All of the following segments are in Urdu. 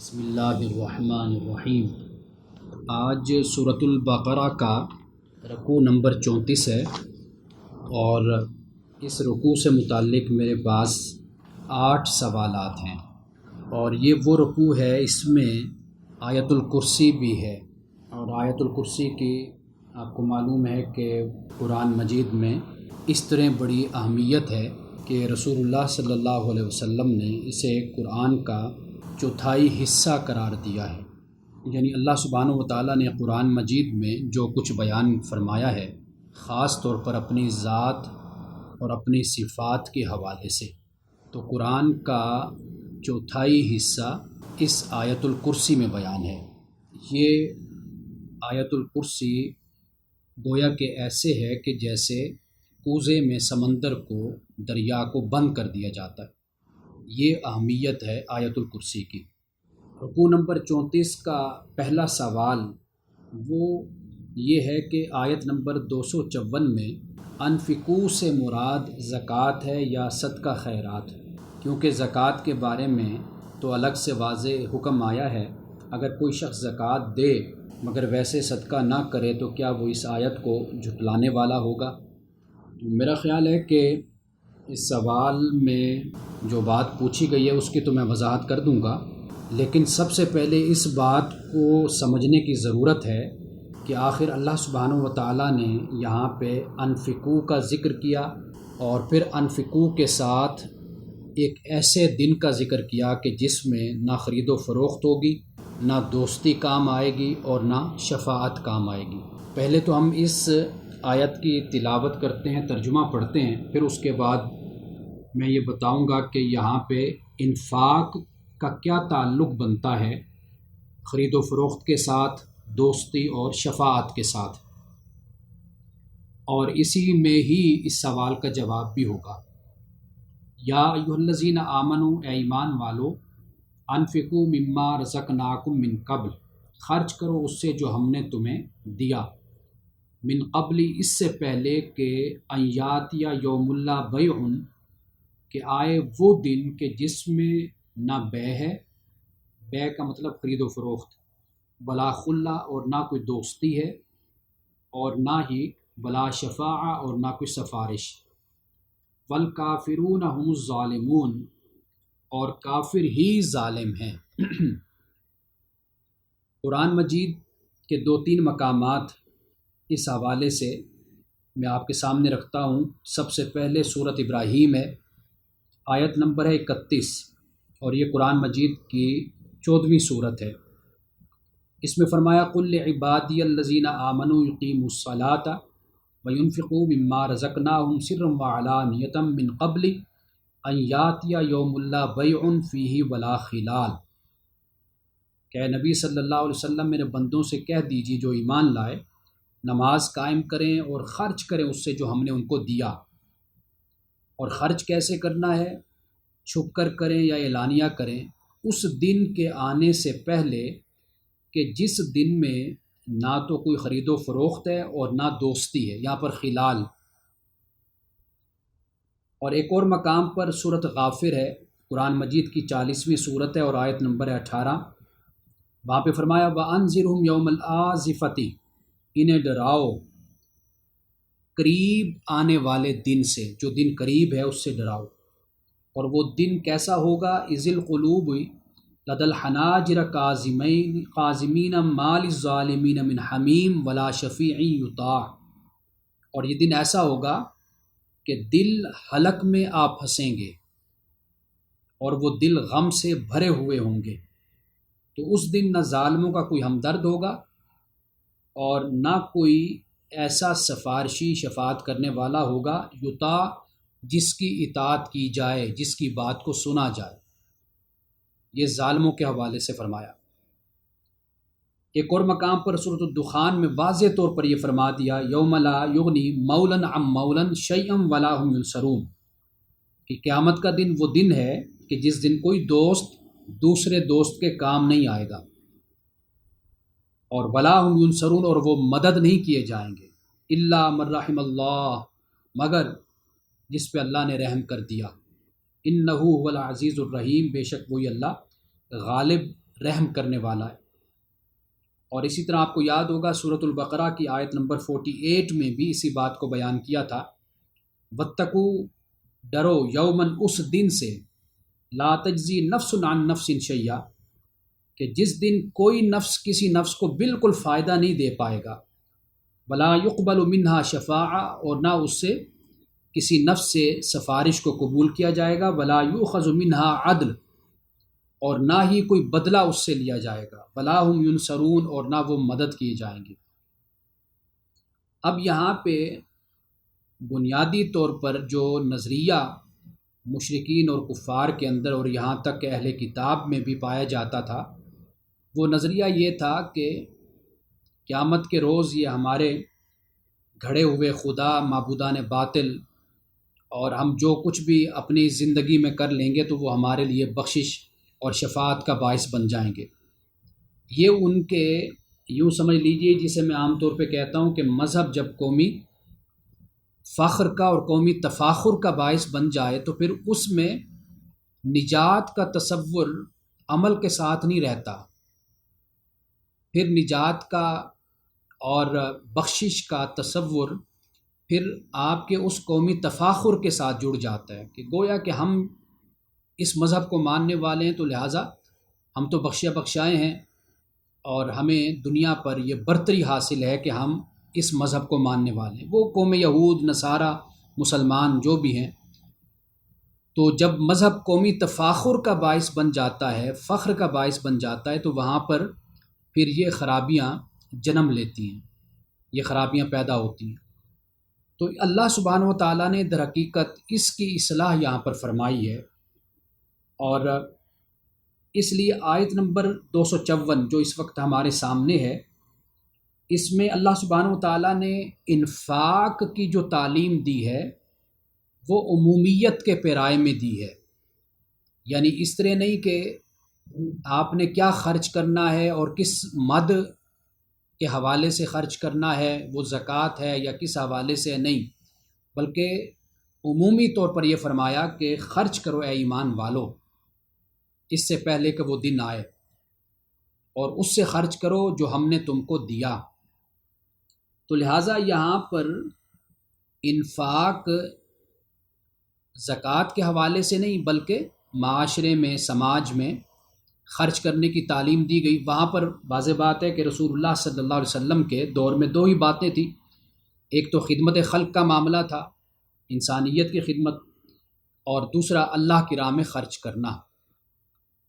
بسم اللہ الرحمن الرحیم۔ آج سورۃ البقرہ کا رکوع نمبر 34 ہے، اور اس رکوع سے متعلق میرے پاس 8 سوالات ہیں، اور یہ وہ رکوع ہے، اس میں آیت الکرسی بھی ہے۔ اور آیت الکرسی کی آپ کو معلوم ہے کہ قرآن مجید میں اس طرح بڑی اہمیت ہے کہ رسول اللہ صلی اللہ علیہ وسلم نے اسے قرآن کا چوتھائی حصہ قرار دیا ہے۔ یعنی اللہ سبحانہ و تعالیٰ نے قرآن مجید میں جو کچھ بیان فرمایا ہے، خاص طور پر اپنی ذات اور اپنی صفات کے حوالے سے، تو قرآن کا چوتھائی حصہ اس آیت الکرسی میں بیان ہے۔ یہ آیت الکرسی گویا کہ ایسے ہے کہ جیسے کوزے میں سمندر کو، دریا کو بند کر دیا جاتا ہے۔ یہ اہمیت ہے آیت الکرسی کی۔ رکوع نمبر 34 کا پہلا سوال وہ یہ ہے کہ آیت نمبر 254 میں انفقوا سے مراد زکوٰۃ ہے یا صدقہ خیرات ہے؟ کیونکہ زکوٰۃ کے بارے میں تو الگ سے واضح حکم آیا ہے، اگر کوئی شخص زکوٰۃ دے مگر ویسے صدقہ نہ کرے تو کیا وہ اس آیت کو جھٹلانے والا ہوگا؟ تو میرا خیال ہے کہ اس سوال میں جو بات پوچھی گئی ہے اس کی تو میں وضاحت کر دوں گا، لیکن سب سے پہلے اس بات کو سمجھنے کی ضرورت ہے کہ آخر اللہ سبحانہ و تعالیٰ نے یہاں پہ انفقوا کا ذکر کیا، اور پھر انفقوا کے ساتھ ایک ایسے دن کا ذکر کیا کہ جس میں نہ خرید و فروخت ہوگی، نہ دوستی کام آئے گی، اور نہ شفاعت کام آئے گی۔ پہلے تو ہم اس آیت کی تلاوت کرتے ہیں، ترجمہ پڑھتے ہیں، پھر اس کے بعد میں یہ بتاؤں گا کہ یہاں پہ انفاق کا کیا تعلق بنتا ہے خرید و فروخت کے ساتھ، دوستی اور شفاعت کے ساتھ، اور اسی میں ہی اس سوال کا جواب بھی ہوگا۔ یا ایھا الذین آمنوا، اے ایمان والو، انفقوا مما رزقناکم من قبل، خرچ کرو اس سے جو ہم نے تمہیں دیا، من قبل اس سے پہلے کہ ان یاتی یوم لا بیع، کہ آئے وہ دن کہ جس میں نہ بے ہے، بے کا مطلب خرید و فروخت، بلا خلہ اور نہ کوئی دوستی ہے، اور نہ ہی بلا شفاعہ اور نہ کوئی سفارش، والکافرون هم الظالمون، اور کافر ہی ظالم ہیں۔ قرآن مجید کے 2-3 مقامات اس حوالے سے میں آپ کے سامنے رکھتا ہوں۔ سب سے پہلے سورۃ ابراہیم ہے، آیت نمبر ہے 31، اور یہ قرآن مجید کی 14ویں صورت ہے۔ اس میں فرمایا قل لعبادی الذین آمنوا یقیموا الصلاۃ وینفقوا مما رزقناہم سرا وعلانیۃ من قبل ان یاتی یوم لا بیع فیہ ولا خلال، کہ اے نبی صلی اللہ علیہ وسلم میرے بندوں سے کہہ دیجیے جو ایمان لائے، نماز قائم کریں اور خرچ کریں اس سے جو ہم نے ان کو دیا۔ اور خرچ کیسے کرنا ہے؟ چھپ کر کریں یا اعلانیہ کریں، اس دن کے آنے سے پہلے کہ جس دن میں نہ تو کوئی خرید و فروخت ہے اور نہ دوستی ہے، یہاں پر خلال۔ اور ایک اور مقام پر سورۃ غافر ہے، قرآن مجید کی 40ویں صورت ہے اور آیت نمبر ہے 18، وہاں پہ فرمایا وَأَنذِرْهُمْ يَوْمَ الْآزِفَةِ، انہیں ڈراؤ قریب آنے والے دن سے، جو دن قریب ہے اس سے ڈراؤ۔ اور وہ دن کیسا ہوگا؟ اذ القلوب لدى الحناجر کاظمین ما للظالمین من حمیم ولا شفیع یطاع، اور یہ دن ایسا ہوگا کہ دل حلق میں آ پھنسیں گے اور وہ دل غم سے بھرے ہوئے ہوں گے۔ تو اس دن نہ ظالموں کا کوئی ہمدرد ہوگا اور نہ کوئی ایسا سفارشی شفاعت کرنے والا ہوگا، یطاع، جس کی اطاعت کی جائے، جس کی بات کو سنا جائے۔ یہ ظالموں کے حوالے سے فرمایا۔ ایک اور مقام پر سورۃ الدخان میں واضح طور پر یہ فرما دیا یوم لا یغنی مولا عن مولا شیئا ولا هم ینصرون، کہ قیامت کا دن وہ دن ہے کہ جس دن کوئی دوست دوسرے دوست کے کام نہیں آئے گا، اور ولا هم ینصرون، اور وہ مدد نہیں کیے جائیں گے، الا من رحم اللہ، مگر جس پہ اللہ نے رحم کر دیا، انہ هو العزیز الرحیم، بے شک وہی اللہ غالب رحم کرنے والا ہے۔ اور اسی طرح آپ کو یاد ہوگا سورۃ البقرہ کی آیت نمبر 48 میں بھی اسی بات کو بیان کیا تھا، وَاتَّقُوا، ڈرو، یومن، اس دن سے، لا تجزی نفس عن نفس شیئا، کہ جس دن کوئی نفس کسی نفس کو بالکل فائدہ نہیں دے پائے گا، ولا يقبل منہا شفاعہ، اور نہ اس سے کسی نفس سے سفارش کو قبول کیا جائے گا، ولا یؤخذ منہا عدل، اور نہ ہی کوئی بدلہ اس سے لیا جائے گا، ولا هم ینصرون، اور نہ وہ مدد کیے جائیں گے۔ اب یہاں پہ بنیادی طور پر جو نظریہ مشرکین اور کفار کے اندر اور یہاں تک کہ اہل کتاب میں بھی پایا جاتا تھا، وہ نظریہ یہ تھا کہ قیامت کے روز یہ ہمارے گھڑے ہوئے خدا، معبودان باطل، اور ہم جو کچھ بھی اپنی زندگی میں کر لیں گے تو وہ ہمارے لیے بخشش اور شفاعت کا باعث بن جائیں گے۔ یہ ان کے، یوں سمجھ لیجئے جسے میں عام طور پہ کہتا ہوں کہ مذہب جب قومی فخر کا اور قومی تفاخر کا باعث بن جائے تو پھر اس میں نجات کا تصور عمل کے ساتھ نہیں رہتا، پھر نجات کا اور بخشش کا تصور پھر آپ کے اس قومی تفاخر کے ساتھ جڑ جاتا ہے کہ گویا کہ ہم اس مذہب کو ماننے والے ہیں تو لہٰذا ہم تو بخشے بخشائے ہیں اور ہمیں دنیا پر یہ برتری حاصل ہے کہ ہم اس مذہب کو ماننے والے ہیں۔ وہ قوم یہود، نصارہ، مسلمان جو بھی ہیں، تو جب مذہب قومی تفاخر کا باعث بن جاتا ہے، فخر کا باعث بن جاتا ہے، تو وہاں پر پھر یہ خرابیاں جنم لیتی ہیں، یہ خرابیاں پیدا ہوتی ہیں۔ تو اللہ سبحانہ و تعالیٰ نے در حقیقت اس کی اصلاح یہاں پر فرمائی ہے، اور اس لیے آیت نمبر 254 جو اس وقت ہمارے سامنے ہے، اس میں اللہ سبحانہ و تعالیٰ نے انفاق کی جو تعلیم دی ہے وہ عمومیت کے پیرائے میں دی ہے، یعنی اس طرح نہیں کہ آپ نے کیا خرچ کرنا ہے اور کس مد کے حوالے سے خرچ کرنا ہے، وہ زکوٰۃ ہے یا کس حوالے سے نہیں، بلکہ عمومی طور پر یہ فرمایا کہ خرچ کرو اے ایمان والو، اس سے پہلے کہ وہ دن آئے، اور اس سے خرچ کرو جو ہم نے تم کو دیا۔ تو لہٰذا یہاں پر انفاق زکوٰۃ کے حوالے سے نہیں بلکہ معاشرے میں، سماج میں خرچ کرنے کی تعلیم دی گئی۔ وہاں پر واضح بات ہے کہ رسول اللہ صلی اللہ علیہ وسلم کے دور میں دو ہی باتیں تھیں، ایک تو خدمت خلق کا معاملہ تھا، انسانیت کی خدمت، اور دوسرا اللہ کی راہ میں خرچ کرنا۔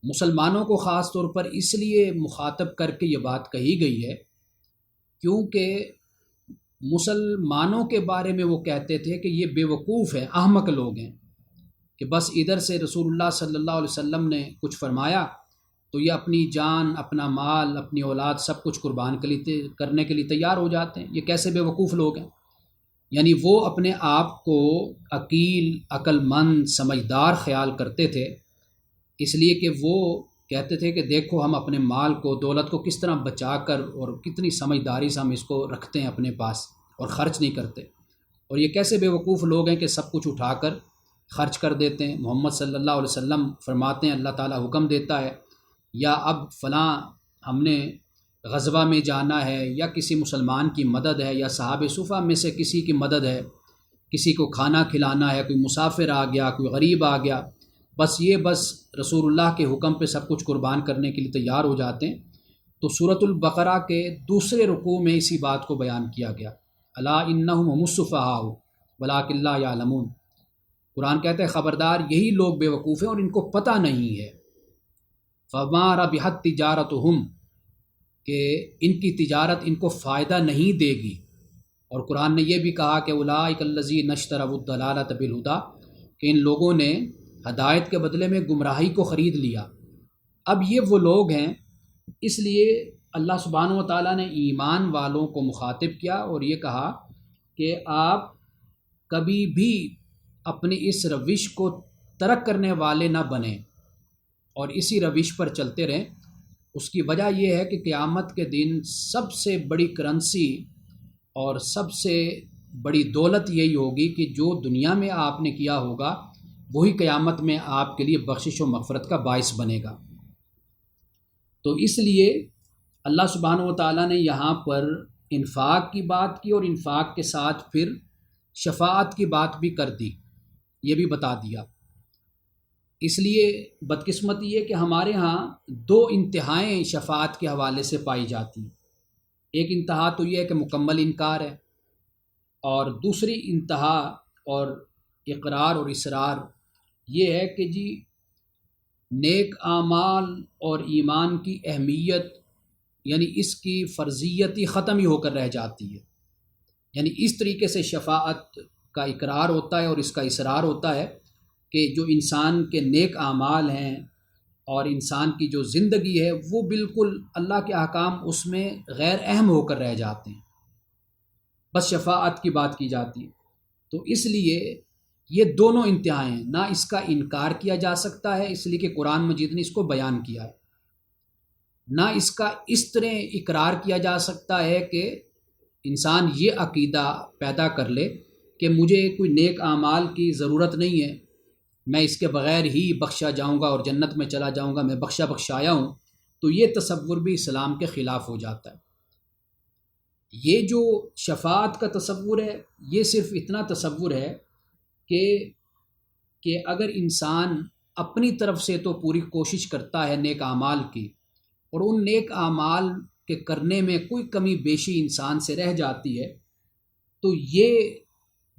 مسلمانوں کو خاص طور پر اس لیے مخاطب کر کے یہ بات کہی گئی ہے کیونکہ مسلمانوں کے بارے میں وہ کہتے تھے کہ یہ بے وقوف ہیں، احمق لوگ ہیں، کہ بس ادھر سے رسول اللہ صلی اللہ علیہ وسلم نے کچھ فرمایا تو یہ اپنی جان، اپنا مال، اپنی اولاد سب کچھ قربان کرنے کے لیے تیار ہو جاتے ہیں۔ یہ کیسے بے وقوف لوگ ہیں؟ یعنی وہ اپنے آپ کو عقیل، عقل مند، سمجھدار خیال کرتے تھے، اس لیے کہ وہ کہتے تھے کہ دیکھو ہم اپنے مال کو، دولت کو کس طرح بچا کر اور کتنی سمجھداری سے ہم اس کو رکھتے ہیں اپنے پاس اور خرچ نہیں کرتے، اور یہ کیسے بے وقوف لوگ ہیں کہ سب کچھ اٹھا کر خرچ کر دیتے ہیں۔ محمد صلی اللہ علیہ وسلم فرماتے ہیں، اللہ تعالیٰ حکم دیتا ہے یا اب فلاں ہم نے غزوہ میں جانا ہے یا کسی مسلمان کی مدد ہے یا صحابہ صفہ میں سے کسی کی مدد ہے، کسی کو کھانا کھلانا ہے، کوئی مسافر آ گیا، کوئی غریب آ گیا، بس رسول اللہ کے حکم پہ سب کچھ قربان کرنے کے لیے تیار ہو جاتے ہیں۔ تو سورۃ البقرہ کے دوسرے رکوع میں اسی بات کو بیان کیا گیا، الا انہم هم السفہاء ولکن لا یعلمون۔ قرآن کہتا ہے خبردار یہی لوگ بے وقوف ہیں اور ان کو پتہ نہیں ہے۔ فما ربحت تجارتہم، کہ ان کی تجارت ان کو فائدہ نہیں دے گی۔ اور قرآن نے یہ بھی کہا کہ اولئک الذین اشتروا الضلالۃ بالہدی، کہ ان لوگوں نے ہدایت کے بدلے میں گمراہی کو خرید لیا۔ اب یہ وہ لوگ ہیں، اس لیے اللہ سبحانہ و تعالیٰ نے ایمان والوں کو مخاطب کیا اور یہ کہا کہ آپ کبھی بھی اپنی اس روش کو ترک کرنے والے نہ بنیں اور اسی روش پر چلتے رہیں۔ اس کی وجہ یہ ہے کہ قیامت کے دن سب سے بڑی کرنسی اور سب سے بڑی دولت یہی ہوگی کہ جو دنیا میں آپ نے کیا ہوگا وہی قیامت میں آپ کے لیے بخشش و مغفرت کا باعث بنے گا۔ تو اس لیے اللہ سبحانہ و تعالیٰ نے یہاں پر انفاق کی بات کی، اور انفاق کے ساتھ پھر شفاعت کی بات بھی کر دی، یہ بھی بتا دیا۔ اس لیے بدقسمتی یہ کہ ہمارے ہاں دو انتہائیں شفاعت کے حوالے سے پائی جاتی ہیں۔ ایک انتہا تو یہ ہے کہ مکمل انکار ہے، اور دوسری انتہا اور اقرار اور اصرار یہ ہے کہ جی نیک اعمال اور ایمان کی اہمیت، یعنی اس کی فرضیت ہی ختم ہی ہو کر رہ جاتی ہے۔ یعنی اس طریقے سے شفاعت کا اقرار ہوتا ہے اور اس کا اصرار ہوتا ہے کہ جو انسان کے نیک اعمال ہیں اور انسان کی جو زندگی ہے وہ بالکل اللہ کے احکام اس میں غیر اہم ہو کر رہ جاتے ہیں، بس شفاعت کی بات کی جاتی ہے۔ تو اس لیے یہ دونوں انتہائیں ہیں، نہ اس کا انکار کیا جا سکتا ہے اس لیے کہ قرآن مجید نے اس کو بیان کیا ہے، نہ اس کا اس طرح اقرار کیا جا سکتا ہے کہ انسان یہ عقیدہ پیدا کر لے کہ مجھے کوئی نیک اعمال کی ضرورت نہیں ہے، میں اس کے بغیر ہی بخشا جاؤں گا اور جنت میں چلا جاؤں گا، میں بخشایا ہوں۔ تو یہ تصور بھی اسلام کے خلاف ہو جاتا ہے۔ یہ جو شفاعت کا تصور ہے یہ صرف اتنا تصور ہے کہ اگر انسان اپنی طرف سے تو پوری کوشش کرتا ہے نیک اعمال کی، اور ان نیک اعمال کے کرنے میں کوئی کمی بیشی انسان سے رہ جاتی ہے، تو یہ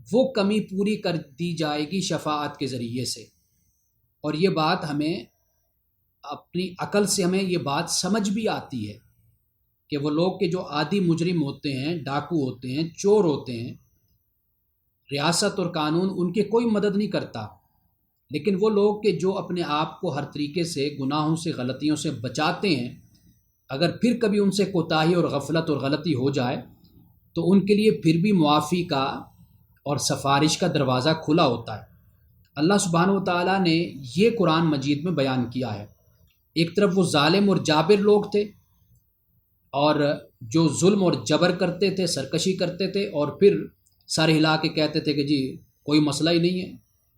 وہ کمی پوری کر دی جائے گی شفاعت کے ذریعے سے۔ اور یہ بات ہمیں اپنی عقل سے ہمیں یہ بات سمجھ بھی آتی ہے کہ وہ لوگ کہ جو عادی مجرم ہوتے ہیں، ڈاکو ہوتے ہیں، چور ہوتے ہیں، ریاست اور قانون ان کی کوئی مدد نہیں کرتا، لیکن وہ لوگ کہ جو اپنے آپ کو ہر طریقے سے گناہوں سے غلطیوں سے بچاتے ہیں، اگر پھر کبھی ان سے کوتاہی اور غفلت اور غلطی ہو جائے تو ان کے لیے پھر بھی معافی کا اور سفارش کا دروازہ کھلا ہوتا ہے۔ اللہ سبحانہ و تعالیٰ نے یہ قرآن مجید میں بیان کیا ہے۔ ایک طرف وہ ظالم اور جابر لوگ تھے، اور جو ظلم اور جبر کرتے تھے، سرکشی کرتے تھے، اور پھر سر ہلا کے کہتے تھے کہ جی کوئی مسئلہ ہی نہیں ہے،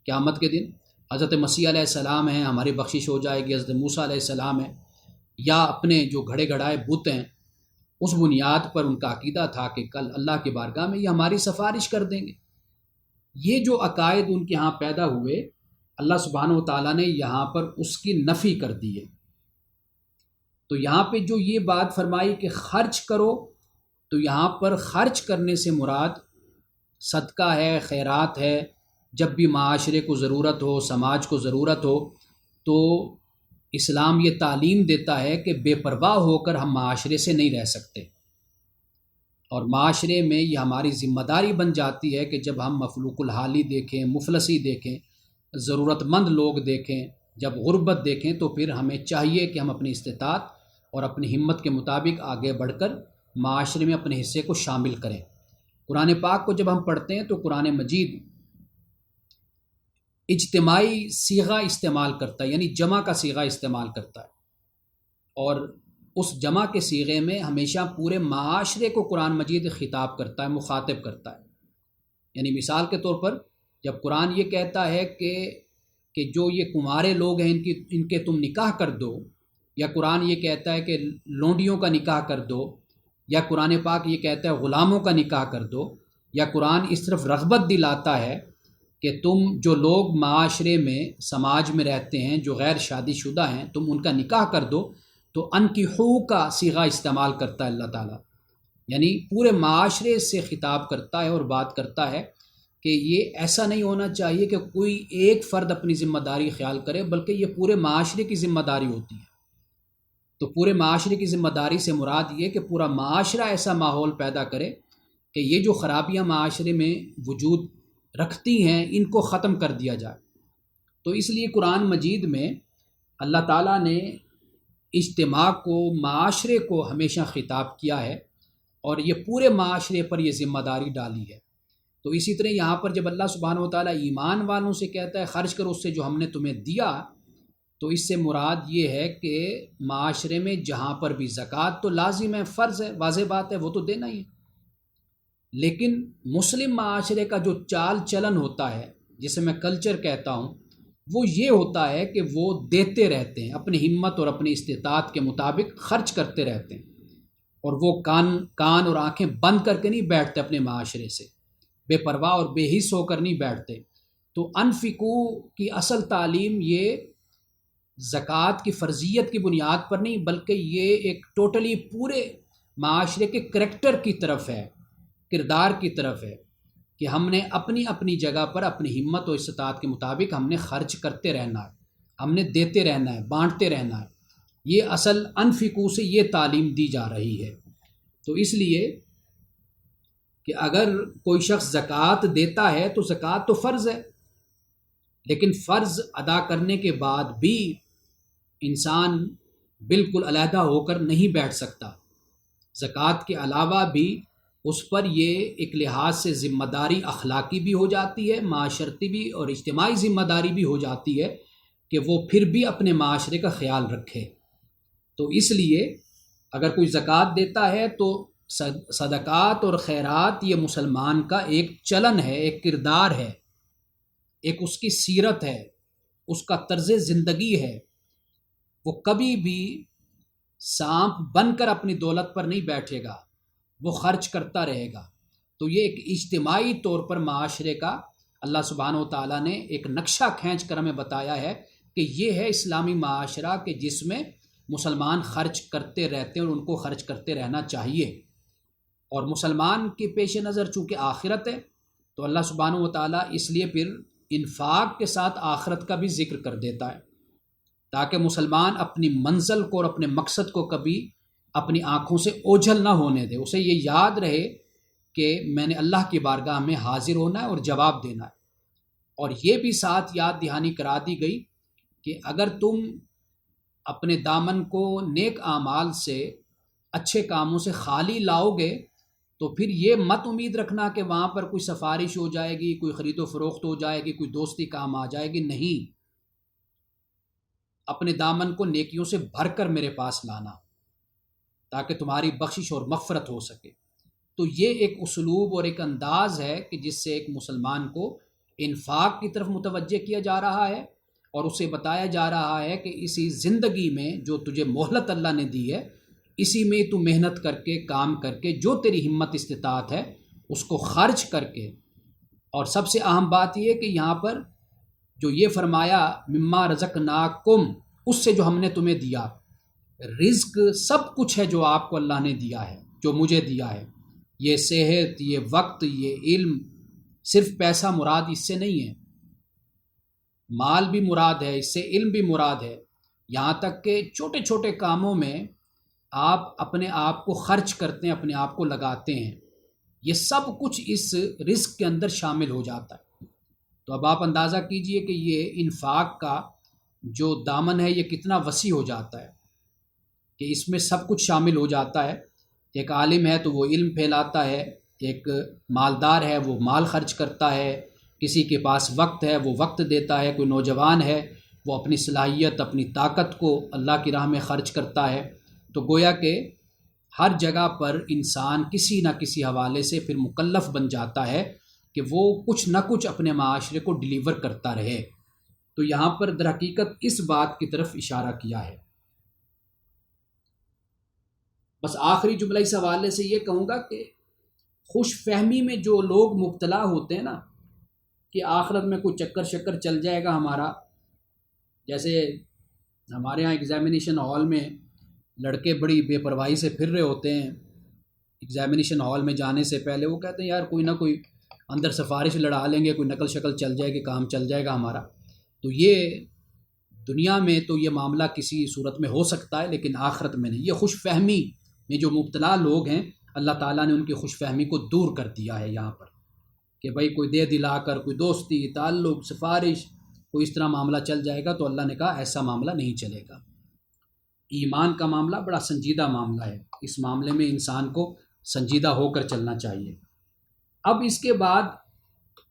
قیامت کے دن حضرت مسیح علیہ السلام ہیں، ہماری بخشش ہو جائے گی، حضرت موسیٰ علیہ السلام ہیں، یا اپنے جو گھڑے گھڑائے بت ہیں، اس بنیاد پر ان کا عقیدہ تھا کہ کل اللہ کی بارگاہ میں یہ ہماری سفارش کر دیں گے۔ یہ جو عقائد ان کے ہاں پیدا ہوئے، اللہ سبحانہ و تعالیٰ نے یہاں پر اس کی نفی کر دی ہے۔ تو یہاں پہ جو یہ بات فرمائی کہ خرچ کرو، تو یہاں پر خرچ کرنے سے مراد صدقہ ہے، خیرات ہے۔ جب بھی معاشرے کو ضرورت ہو، سماج کو ضرورت ہو، تو اسلام یہ تعلیم دیتا ہے کہ بے پرواہ ہو کر ہم معاشرے سے نہیں رہ سکتے، اور معاشرے میں یہ ہماری ذمہ داری بن جاتی ہے کہ جب ہم مفلوق الحالی دیکھیں، مفلسی دیکھیں، ضرورت مند لوگ دیکھیں، جب غربت دیکھیں، تو پھر ہمیں چاہیے کہ ہم اپنی استطاعت اور اپنی ہمت کے مطابق آگے بڑھ کر معاشرے میں اپنے حصے کو شامل کریں۔ قرآن پاک کو جب ہم پڑھتے ہیں تو قرآن مجید اجتماعی صیغہ استعمال کرتا ہے، یعنی جمع کا صیغہ استعمال کرتا ہے، اور اس جمع کے صیغے میں ہمیشہ پورے معاشرے کو قرآن مجید خطاب کرتا ہے، مخاطب کرتا ہے۔ یعنی مثال کے طور پر جب قرآن یہ کہتا ہے کہ جو یہ کنوارے لوگ ہیں ان کے تم نکاح کر دو، یا قرآن یہ کہتا ہے کہ لونڈیوں کا نکاح کر دو، یا قرآن پاک یہ کہتا ہے غلاموں کا نکاح کر دو، یا قرآن اس طرف رغبت دلاتا ہے کہ تم جو لوگ معاشرے میں، سماج میں رہتے ہیں، جو غیر شادی شدہ ہیں، تم ان کا نکاح کر دو، تو انکحوا کا صیغہ استعمال کرتا ہے اللہ تعالیٰ، یعنی پورے معاشرے سے خطاب کرتا ہے اور بات کرتا ہے کہ یہ ایسا نہیں ہونا چاہیے کہ کوئی ایک فرد اپنی ذمہ داری خیال کرے، بلکہ یہ پورے معاشرے کی ذمہ داری ہوتی ہے۔ تو پورے معاشرے کی ذمہ داری سے مراد یہ کہ پورا معاشرہ ایسا ماحول پیدا کرے کہ یہ جو خرابیاں معاشرے میں وجود رکھتی ہیں ان کو ختم کر دیا جائے۔ تو اس لیے قرآن مجید میں اللہ تعالیٰ نے اجتماع کو، معاشرے کو ہمیشہ خطاب کیا ہے، اور یہ پورے معاشرے پر یہ ذمہ داری ڈالی ہے۔ تو اسی طرح یہاں پر جب اللہ سبحانہ و تعالیٰ ایمان والوں سے کہتا ہے خرچ کرو اس سے جو ہم نے تمہیں دیا، تو اس سے مراد یہ ہے کہ معاشرے میں جہاں پر بھی زکوٰۃ تو لازم ہے، فرض ہے، واضح بات ہے، وہ تو دینا ہی ہے، لیکن مسلم معاشرے کا جو چال چلن ہوتا ہے، جسے میں کلچر کہتا ہوں، وہ یہ ہوتا ہے کہ وہ دیتے رہتے ہیں، اپنی ہمت اور اپنی استطاعت کے مطابق خرچ کرتے رہتے ہیں، اور وہ کان اور آنکھیں بند کر کے نہیں بیٹھتے اپنے معاشرے سے، بے پرواہ اور بے حس ہو کر نہیں بیٹھتے۔ تو انفقو کی اصل تعلیم یہ زکوٰۃ کی فرضیت کی بنیاد پر نہیں، بلکہ یہ ایک ٹوٹلی پورے معاشرے کے کریکٹر کی طرف ہے، کردار کی طرف ہے، کہ ہم نے اپنی اپنی جگہ پر اپنی ہمت و استطاعت کے مطابق ہم نے خرچ کرتے رہنا ہے، ہم نے دیتے رہنا ہے، بانٹتے رہنا ہے۔ یہ اصل انفقو سے یہ تعلیم دی جا رہی ہے۔ تو اس لیے کہ اگر کوئی شخص زکوٰۃ دیتا ہے تو زکوٰۃ تو فرض ہے، لیکن فرض ادا کرنے کے بعد بھی انسان بالکل علیحدہ ہو کر نہیں بیٹھ سکتا۔ زکوٰۃ کے علاوہ بھی اس پر یہ ایک لحاظ سے ذمہ داری اخلاقی بھی ہو جاتی ہے، معاشرتی بھی اور اجتماعی ذمہ داری بھی ہو جاتی ہے کہ وہ پھر بھی اپنے معاشرے کا خیال رکھے۔ تو اس لیے اگر کوئی زکوٰۃ دیتا ہے تو صدقات اور خیرات یہ مسلمان کا ایک چلن ہے، ایک کردار ہے، ایک اس کی سیرت ہے، اس کا طرز زندگی ہے۔ وہ کبھی بھی سانپ بن کر اپنی دولت پر نہیں بیٹھے گا، وہ خرچ کرتا رہے گا۔ تو یہ ایک اجتماعی طور پر معاشرے کا اللہ سبحانہ و تعالیٰ نے ایک نقشہ کھینچ کر ہمیں بتایا ہے کہ یہ ہے اسلامی معاشرہ کہ جس میں مسلمان خرچ کرتے رہتے ہیں اور ان کو خرچ کرتے رہنا چاہیے۔ اور مسلمان کے پیش نظر چونکہ آخرت ہے تو اللہ سبحانہ و تعالیٰ اس لیے پھر انفاق کے ساتھ آخرت کا بھی ذکر کر دیتا ہے، تاکہ مسلمان اپنی منزل کو اور اپنے مقصد کو کبھی اپنی آنکھوں سے اوجھل نہ ہونے دے، اسے یہ یاد رہے کہ میں نے اللہ کی بارگاہ میں حاضر ہونا ہے اور جواب دینا ہے۔ اور یہ بھی ساتھ یاد دہانی کرا دی گئی کہ اگر تم اپنے دامن کو نیک اعمال سے، اچھے کاموں سے خالی لاؤ گے تو پھر یہ مت امید رکھنا کہ وہاں پر کوئی سفارش ہو جائے گی، کوئی خرید و فروخت ہو جائے گی، کوئی دوستی کام آ جائے گی۔ نہیں، اپنے دامن کو نیکیوں سے بھر کر میرے پاس لانا تاکہ تمہاری بخشش اور مغفرت ہو سکے۔ تو یہ ایک اسلوب اور ایک انداز ہے کہ جس سے ایک مسلمان کو انفاق کی طرف متوجہ کیا جا رہا ہے، اور اسے بتایا جا رہا ہے کہ اسی زندگی میں جو تجھے مہلت اللہ نے دی ہے، اسی میں تو محنت کر کے، کام کر کے، جو تیری ہمت استطاعت ہے اس کو خرچ کر کے۔ اور سب سے اہم بات یہ کہ یہاں پر جو یہ فرمایا مما رزقناکم، اس سے جو ہم نے تمہیں دیا، رزق سب کچھ ہے جو آپ کو اللہ نے دیا ہے، جو مجھے دیا ہے، یہ صحت، یہ وقت، یہ علم، صرف پیسہ مراد اس سے نہیں ہے، مال بھی مراد ہے، اس سے علم بھی مراد ہے، یہاں تک کہ چھوٹے چھوٹے کاموں میں آپ اپنے آپ کو خرچ کرتے ہیں، اپنے آپ کو لگاتے ہیں، یہ سب کچھ اس رزق کے اندر شامل ہو جاتا ہے۔ تو اب آپ اندازہ کیجئے کہ یہ انفاق کا جو دامن ہے یہ کتنا وسیع ہو جاتا ہے کہ اس میں سب کچھ شامل ہو جاتا ہے۔ ایک عالم ہے تو وہ علم پھیلاتا ہے، ایک مالدار ہے وہ مال خرچ کرتا ہے، کسی کے پاس وقت ہے وہ وقت دیتا ہے، کوئی نوجوان ہے وہ اپنی صلاحیت، اپنی طاقت کو اللہ کی راہ میں خرچ کرتا ہے۔ تو گویا کہ ہر جگہ پر انسان کسی نہ کسی حوالے سے پھر مکلف بن جاتا ہے کہ وہ کچھ نہ کچھ اپنے معاشرے کو ڈیلیور کرتا رہے۔ تو یہاں پر در حقیقت اس بات کی طرف اشارہ کیا ہے۔ بس آخری جملہ اس حوالے سے یہ کہوں گا کہ خوش فہمی میں جو لوگ مبتلا ہوتے ہیں نا کہ آخرت میں کوئی چکر شکر چل جائے گا ہمارا، جیسے ہمارے ہاں ایگزامینیشن ہال میں لڑکے بڑی بے پرواہی سے پھر رہے ہوتے ہیں، ایگزامینیشن ہال میں جانے سے پہلے وہ کہتے ہیں یار کوئی نہ کوئی اندر سفارش لڑا لیں گے، کوئی نقل شکل چل جائے گی، کام چل جائے گا ہمارا۔ تو یہ دنیا میں تو یہ معاملہ کسی صورت میں ہو سکتا ہے، لیکن آخرت میں نہیں۔ یہ خوش فہمی میں جو مبتلا لوگ ہیں اللہ تعالیٰ نے ان کی خوش فہمی کو دور کر دیا ہے یہاں پر کہ بھائی کوئی دے دلا کر، کوئی دوستی، تعلق، سفارش، کوئی اس طرح معاملہ چل جائے گا، تو اللہ نے کہا ایسا معاملہ نہیں چلے گا۔ ایمان کا معاملہ بڑا سنجیدہ معاملہ ہے، اس معاملے میں انسان کو سنجیدہ ہو کر چلنا چاہیے۔ اب اس کے بعد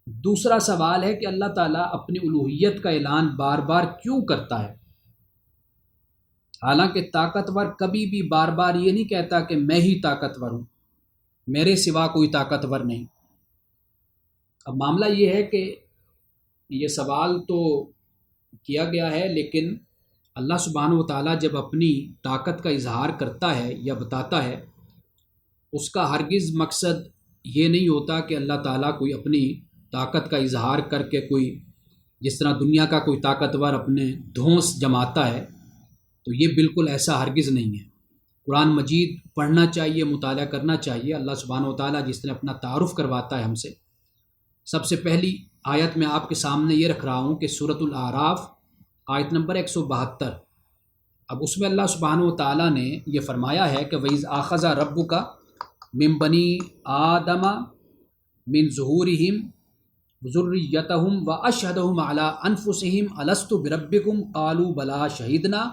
دوسرا سوال ہے کہ اللہ تعالیٰ اپنی الوہیت کا اعلان بار بار کیوں کرتا ہے؟ حالانکہ طاقتور کبھی بھی بار بار یہ نہیں کہتا کہ میں ہی طاقتور ہوں، میرے سوا کوئی طاقتور نہیں۔ اب معاملہ یہ ہے کہ یہ سوال تو کیا گیا ہے، لیکن اللہ سبحانہ و تعالیٰ جب اپنی طاقت کا اظہار کرتا ہے یا بتاتا ہے، اس کا ہرگز مقصد یہ نہیں ہوتا کہ اللہ تعالیٰ کوئی اپنی طاقت کا اظہار کر کے کوئی، جس طرح دنیا کا کوئی طاقتور اپنے دھونس جماتا ہے، تو یہ بالکل ایسا ہرگز نہیں ہے۔ قرآن مجید پڑھنا چاہیے، مطالعہ کرنا چاہیے۔ اللہ سبحانہ و تعالیٰ جس طرح اپنا تعارف کرواتا ہے ہم سے، سب سے پہلی آیت میں آپ کے سامنے یہ رکھ رہا ہوں کہ سورۃ الاعراف آیت نمبر 172، اب اس میں اللہ سبحانہ و تعالیٰ نے یہ فرمایا ہے کہ وَإِذْ أَخَذَ رَبُّكَ مِن بَنِي آدَمَ مِن ظُهُورِهِمْ ذُرِّيَّتَهُمْ وَأَشْهَدَهُمْ عَلَىٰ أَنفُسِهِمْ أَلَسْتُ بِرَبِّكُمْ قَالُوا بَلَىٰ شَهِدْنَا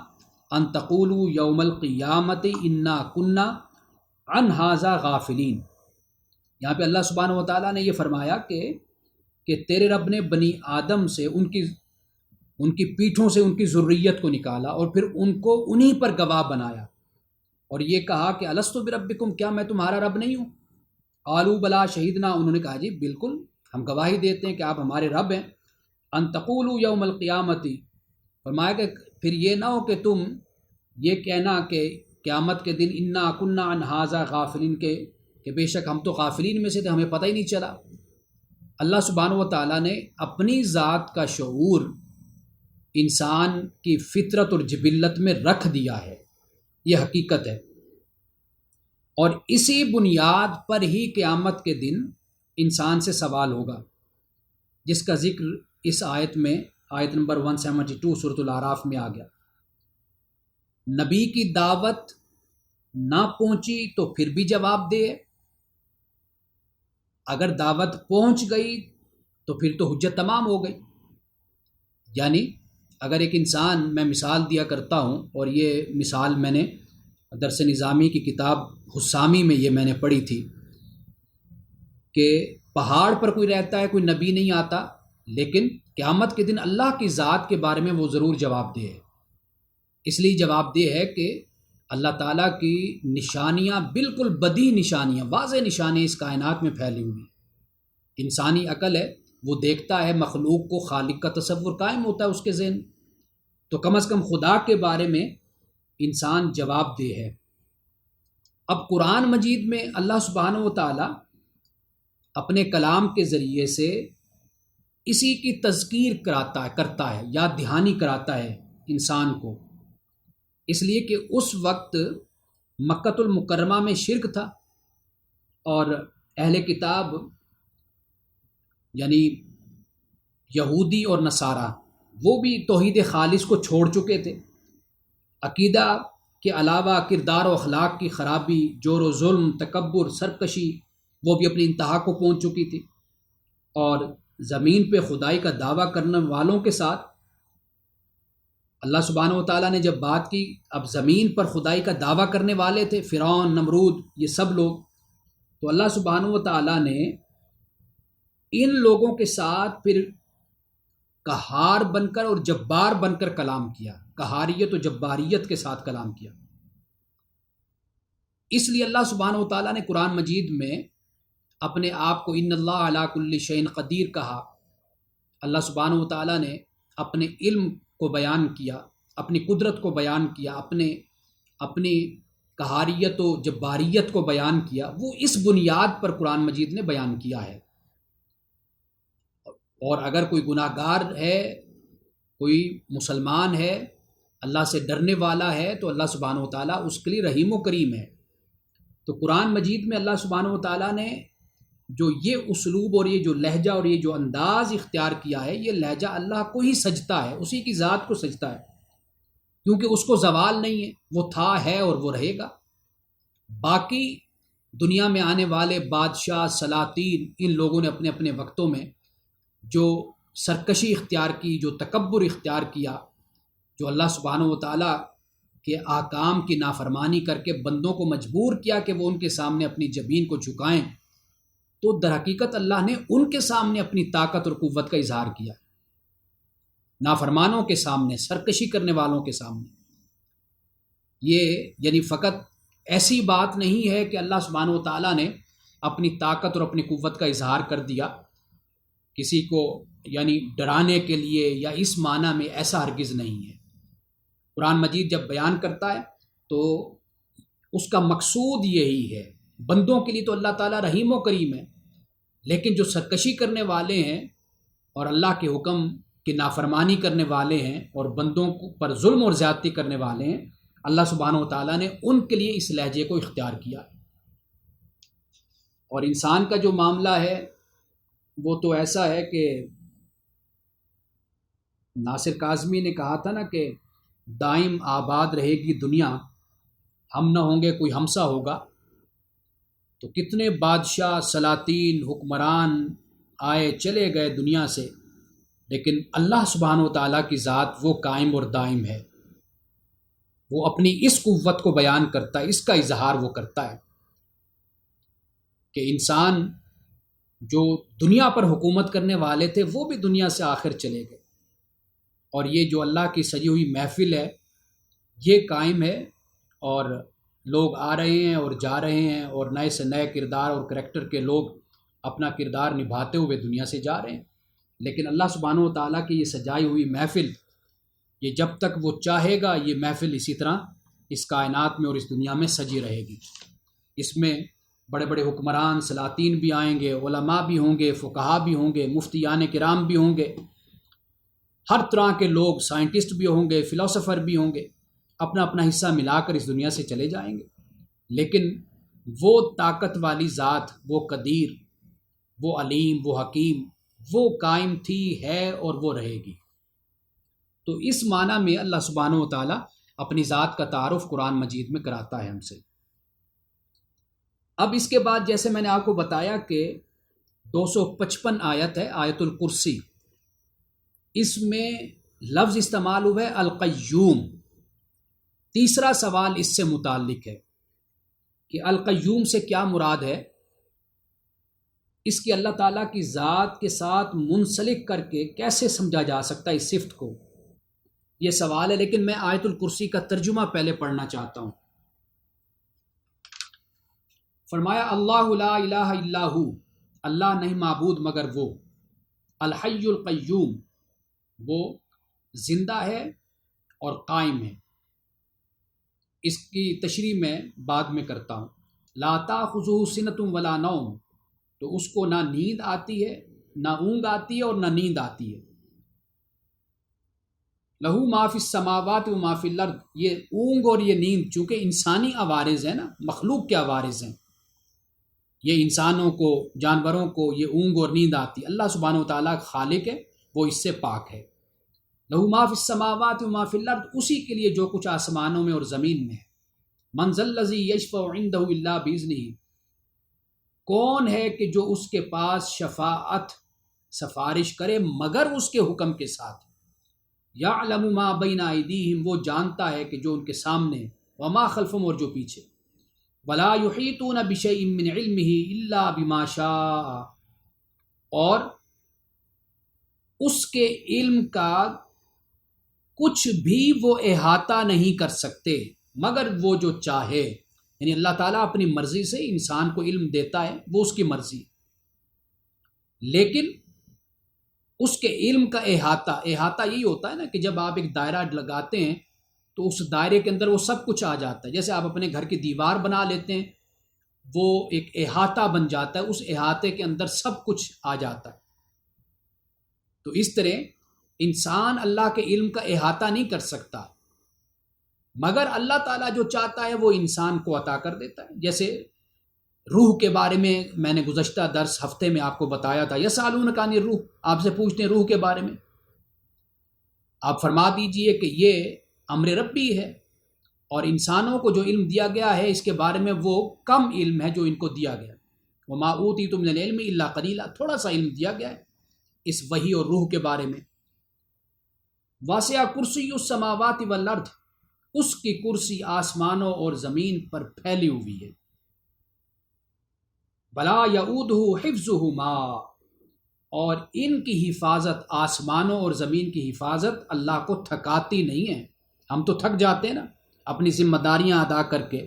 أَن تَقُولُوا يَوْمَ الْقِيَامَةِ إِنَّا كُنَّا عَنْ هَٰذَا غَافِلِينَ۔ یہاں پہ اللہ سبحانہ و تعالیٰ نے یہ فرمایا کہ تیرے رب نے بنی آدم سے ان کی پیٹھوں سے ان کی ذریت کو نکالا اور پھر ان کو انہی پر گواہ بنایا، اور یہ کہا کہ الستُ بربکم، کیا میں تمہارا رب نہیں ہوں؟ قالوا بلا شہیدنا، انہوں نے کہا جی بالکل ہم گواہی دیتے ہیں کہ آپ ہمارے رب ہیں۔ ان تقولوا یوم القیامت، فرمایا کہ پھر یہ نہ ہو کہ تم یہ کہنا کہ قیامت کے دن انا کنا عن ھذا غافلین، کہ بے شک ہم تو غافلین میں سے تھے، ہمیں پتہ ہی نہیں چلا۔ اللہ سبحانہ و تعالیٰ نے اپنی ذات کا شعور انسان کی فطرت اور جبلت میں رکھ دیا ہے، یہ حقیقت ہے، اور اسی بنیاد پر ہی قیامت کے دن انسان سے سوال ہوگا، جس کا ذکر اس آیت میں آیت نمبر 172 سورۃ الاعراف میں آ گیا۔ نبی کی دعوت نہ پہنچی تو پھر بھی جواب دے، اگر دعوت پہنچ گئی تو پھر تو حجت تمام ہو گئی۔ یعنی اگر ایک انسان، میں مثال دیا کرتا ہوں، اور یہ مثال میں نے درس نظامی کی کتاب حسامی میں یہ میں نے پڑھی تھی، کہ پہاڑ پر کوئی رہتا ہے، کوئی نبی نہیں آتا، لیکن قیامت کے دن اللہ کی ذات کے بارے میں وہ ضرور جواب دہ ہے۔ اس لیے جواب دہ ہے کہ اللہ تعالیٰ کی نشانیاں بالکل بدی نشانیاں، واضح نشانیاں اس کائنات میں پھیلی ہوئی ہیں۔ انسانی عقل ہے، وہ دیکھتا ہے مخلوق کو، خالق کا تصور قائم ہوتا ہے اس کے ذہن، تو کم از کم خدا کے بارے میں انسان جواب دہ ہے۔ اب قرآن مجید میں اللہ سبحانہ و تعالیٰ اپنے کلام کے ذریعے سے اسی کی تذکیر کرتا ہے، یاد دہانی کراتا ہے انسان کو، اس لیے کہ اس وقت مکۃ المکرمہ میں شرک تھا، اور اہل کتاب یعنی یہودی اور نصارہ وہ بھی توحید خالص کو چھوڑ چکے تھے۔ عقیدہ کے علاوہ کردار و اخلاق کی خرابی، جور و ظلم، تکبر، سرکشی، وہ بھی اپنی انتہا کو پہنچ چکی تھی، اور زمین پہ خدائی کا دعویٰ کرنے والوں کے ساتھ اللہ سبحانہ و تعالیٰ نے جب بات کی، اب زمین پر خدائی کا دعویٰ کرنے والے تھے فرعون، نمرود، یہ سب لوگ، تو اللہ سبحانہ و تعالیٰ نے ان لوگوں کے ساتھ پھر قہار بن کر اور جبار بن کر کلام کیا، قہاریت و جباریت کے ساتھ کلام کیا۔ اس لیے اللہ سبحانہ و تعالیٰ نے قرآن مجید میں اپنے آپ کو ان اللہ علی کل شیء قدیر کہا۔ اللہ سبحانہ و تعالیٰ نے اپنے علم کو بیان کیا، اپنی قدرت کو بیان کیا، اپنی قہاریت و جباریت کو بیان کیا، وہ اس بنیاد پر قرآن مجید نے بیان کیا ہے۔ اور اگر کوئی گناہ گار ہے، کوئی مسلمان ہے، اللہ سے ڈرنے والا ہے، تو اللہ سبحانہ و تعالیٰ اس کے لیے رحیم و کریم ہے۔ تو قرآن مجید میں اللہ سبحانہ و تعالیٰ نے جو یہ اسلوب اور یہ جو لہجہ اور یہ جو انداز اختیار کیا ہے، یہ لہجہ اللہ کو ہی سجتا ہے، اسی کی ذات کو سجتا ہے، کیونکہ اس کو زوال نہیں ہے، وہ تھا، ہے اور وہ رہے گا۔ باقی دنیا میں آنے والے بادشاہ، سلاطین، ان لوگوں نے اپنے اپنے وقتوں میں جو سرکشی اختیار کی، جو تکبر اختیار کیا، جو اللہ سبحانہ و تعالیٰ کے احکام کی نافرمانی کر کے بندوں کو مجبور کیا کہ وہ ان کے سامنے اپنی جبین کو جھکائیں، تو در حقیقت اللہ نے ان کے سامنے اپنی طاقت اور قوت کا اظہار کیا، نافرمانوں کے سامنے، سرکشی کرنے والوں کے سامنے۔ یہ یعنی فقط ایسی بات نہیں ہے کہ اللہ سبحانہ و تعالیٰ نے اپنی طاقت اور اپنی قوت کا اظہار کر دیا کسی کو یعنی ڈرانے کے لیے یا اس معنی میں، ایسا ہرگز نہیں ہے۔ قرآن مجید جب بیان کرتا ہے تو اس کا مقصود یہی ہے۔ بندوں کے لیے تو اللہ تعالیٰ رحیم و کریم ہے، لیکن جو سرکشی کرنے والے ہیں اور اللہ کے حکم کی نافرمانی کرنے والے ہیں اور بندوں پر ظلم اور زیادتی کرنے والے ہیں، اللہ سبحانہ و تعالیٰ نے ان کے لیے اس لہجے کو اختیار کیا ہے۔ اور انسان کا جو معاملہ ہے وہ تو ایسا ہے کہ ناصر کاظمی نے کہا تھا نا کہ دائم آباد رہے گی دنیا، ہم نہ ہوں گے کوئی ہمسا ہوگا۔ تو کتنے بادشاہ، سلاطین، حکمران آئے چلے گئے دنیا سے، لیکن اللہ سبحانہ و تعالیٰ کی ذات وہ قائم اور دائم ہے۔ وہ اپنی اس قوت کو بیان کرتا ہے، اس کا اظہار وہ کرتا ہے کہ انسان جو دنیا پر حکومت کرنے والے تھے وہ بھی دنیا سے آخر چلے گئے، اور یہ جو اللہ کی سجی ہوئی محفل ہے یہ قائم ہے، اور لوگ آ رہے ہیں اور جا رہے ہیں، اور نئے سے نئے کردار اور کریکٹر کے لوگ اپنا کردار نبھاتے ہوئے دنیا سے جا رہے ہیں۔ لیکن اللہ سبحانہ و تعالیٰ کی یہ سجائی ہوئی محفل، یہ جب تک وہ چاہے گا یہ محفل اسی طرح اس کائنات میں اور اس دنیا میں سجی رہے گی۔ اس میں بڑے بڑے حکمران، سلاطین بھی آئیں گے، علماء بھی ہوں گے، فقہا بھی ہوں گے، مفتیان کرام بھی ہوں گے، ہر طرح کے لوگ، سائنٹسٹ بھی ہوں گے، فلاسفر بھی ہوں گے، اپنا اپنا حصہ ملا کر اس دنیا سے چلے جائیں گے۔ لیکن وہ طاقت والی ذات، وہ قدیر، وہ علیم، وہ حکیم، وہ قائم تھی، ہے اور وہ رہے گی۔ تو اس معنی میں اللہ سبحانہ و تعالیٰ اپنی ذات کا تعارف قرآن مجید میں کراتا ہے ہم سے۔ اب اس کے بعد جیسے میں نے آپ کو بتایا کہ 255 آیت ہے، آیت الکرسی، اس میں لفظ استعمال ہوا ہے القیوم۔ تیسرا سوال اس سے متعلق ہے کہ القیوم سے کیا مراد ہے، اس کی اللہ تعالیٰ کی ذات کے ساتھ منسلک کر کے کیسے سمجھا جا سکتا ہے اس صفت کو، یہ سوال ہے۔ لیکن میں آیت الکرسی کا ترجمہ پہلے پڑھنا چاہتا ہوں۔ فرمایا اللہ لا الہ الا ہو، اللہ نہیں معبود مگر وہ، الحی القیوم، وہ زندہ ہے اور قائم ہے۔ اس کی تشریح میں بعد میں کرتا ہوں۔ لا تاخذہ سنۃ ولا نوم، تو اس کو نہ نیند آتی ہے، نہ اونگ آتی ہے اور نہ نیند آتی ہے۔ لہو ما فی السماوات و ما فی الارض، یہ اونگ اور یہ نیند چونکہ انسانی عوارض ہیں نا، مخلوق کے عوارض ہیں، یہ انسانوں کو، جانوروں کو یہ اونگ اور نیند آتی ہے، اللہ سبحانہ و تعالیٰ خالق ہے، وہ اس سے پاک ہے۔ لہو ما فی السماوات و ما فی الارض، اسی کے لیے جو کچھ آسمانوں میں اور زمین میں ہے۔ من ذا الذی یشفع عندہ الا باذنہ، کون ہے کہ جو اس کے پاس شفاعت، سفارش کرے مگر اس کے حکم کے ساتھ۔ یعلم ما بین ایدیہم، وہ جانتا ہے کہ جو ان کے سامنے، وما خلفہم، اور جو پیچھے۔ ولا یحیطون بشیء من علمہ الا بما شاء، اور اس کے علم کا کچھ بھی وہ احاطہ نہیں کر سکتے مگر وہ جو چاہے۔ یعنی اللہ تعالیٰ اپنی مرضی سے انسان کو علم دیتا ہے، وہ اس کی مرضی، لیکن اس کے علم کا احاطہ یہی ہوتا ہے نا کہ جب آپ ایک دائرہ لگاتے ہیں تو اس دائرے کے اندر وہ سب کچھ آ جاتا ہے۔ جیسے آپ اپنے گھر کی دیوار بنا لیتے ہیں، وہ ایک احاطہ بن جاتا ہے، اس احاطے کے اندر سب کچھ آ جاتا ہے۔ تو اس طرح انسان اللہ کے علم کا احاطہ نہیں کر سکتا، مگر اللہ تعالیٰ جو چاہتا ہے وہ انسان کو عطا کر دیتا ہے۔ جیسے روح کے بارے میں نے گزشتہ درس ہفتے میں آپ کو بتایا تھا، یسألونک عن الروح، آپ سے پوچھتے ہیں روح کے بارے میں، آپ فرما دیجئے کہ یہ امر ربی ہے، اور انسانوں کو جو علم دیا گیا ہے اس کے بارے میں وہ کم علم ہے جو ان کو دیا گیا۔ وما اوتیتم من العلم الا قلیلا، تھوڑا سا علم دیا گیا ہے اس وحی اور روح کے بارے میں۔ واسع کرسی السماوات والارض، اس کی کرسی آسمانوں اور زمین پر پھیلی ہوئی ہے۔ ولا یعودہ حفظہما، اور ان کی حفاظت، آسمانوں اور زمین کی حفاظت اللہ کو تھکاتی نہیں ہے۔ ہم تو تھک جاتے ہیں نا اپنی ذمہ داریاں ادا کر کے،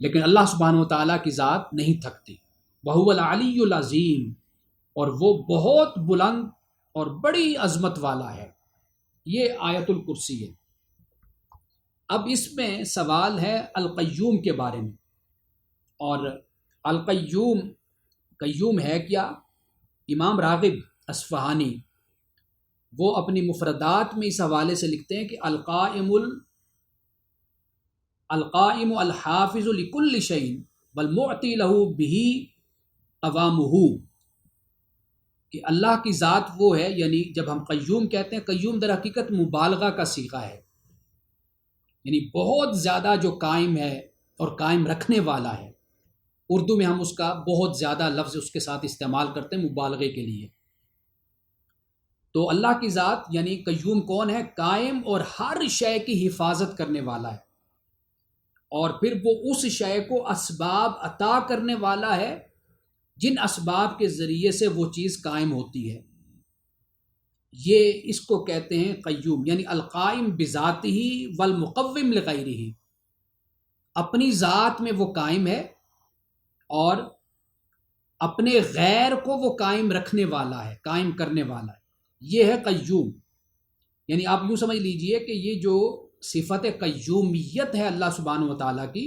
لیکن اللہ سبحانہ و تعالیٰ کی ذات نہیں تھکتی۔ وہو العلی العظیم، اور وہ بہت بلند اور بڑی عظمت والا ہے۔ یہ آیت الکرسی ہے۔ اب اس میں سوال ہے القیوم کے بارے میں، اور القیوم قیوم ہے کیا؟ امام راغب اصفہانی وہ اپنی مفردات میں اس حوالے سے لکھتے ہیں کہ القائم الحافظ لکل شیء والمعطی لہ بہ قوامہ، کہ اللہ کی ذات وہ ہے، یعنی جب ہم قیوم کہتے ہیں، قیوم در حقیقت مبالغہ کا صیغہ ہے، یعنی بہت زیادہ جو قائم ہے اور قائم رکھنے والا ہے۔ اردو میں ہم اس کا بہت زیادہ لفظ اس کے ساتھ استعمال کرتے ہیں مبالغے کے لیے۔ تو اللہ کی ذات یعنی قیوم کون ہے؟ قائم اور ہر شے کی حفاظت کرنے والا ہے، اور پھر وہ اس شے کو اسباب عطا کرنے والا ہے جن اسباب کے ذریعے سے وہ چیز قائم ہوتی ہے۔ یہ اس کو کہتے ہیں قیوم، یعنی القائم بذاتہ والمقوم لغیرہ، اپنی ذات میں وہ قائم ہے اور اپنے غیر کو وہ قائم رکھنے والا ہے، قائم کرنے والا ہے۔ یہ ہے قیوم۔ یعنی آپ یوں سمجھ لیجئے کہ یہ جو صفت قیومیت ہے اللہ سبحانہ و تعالیٰ کی،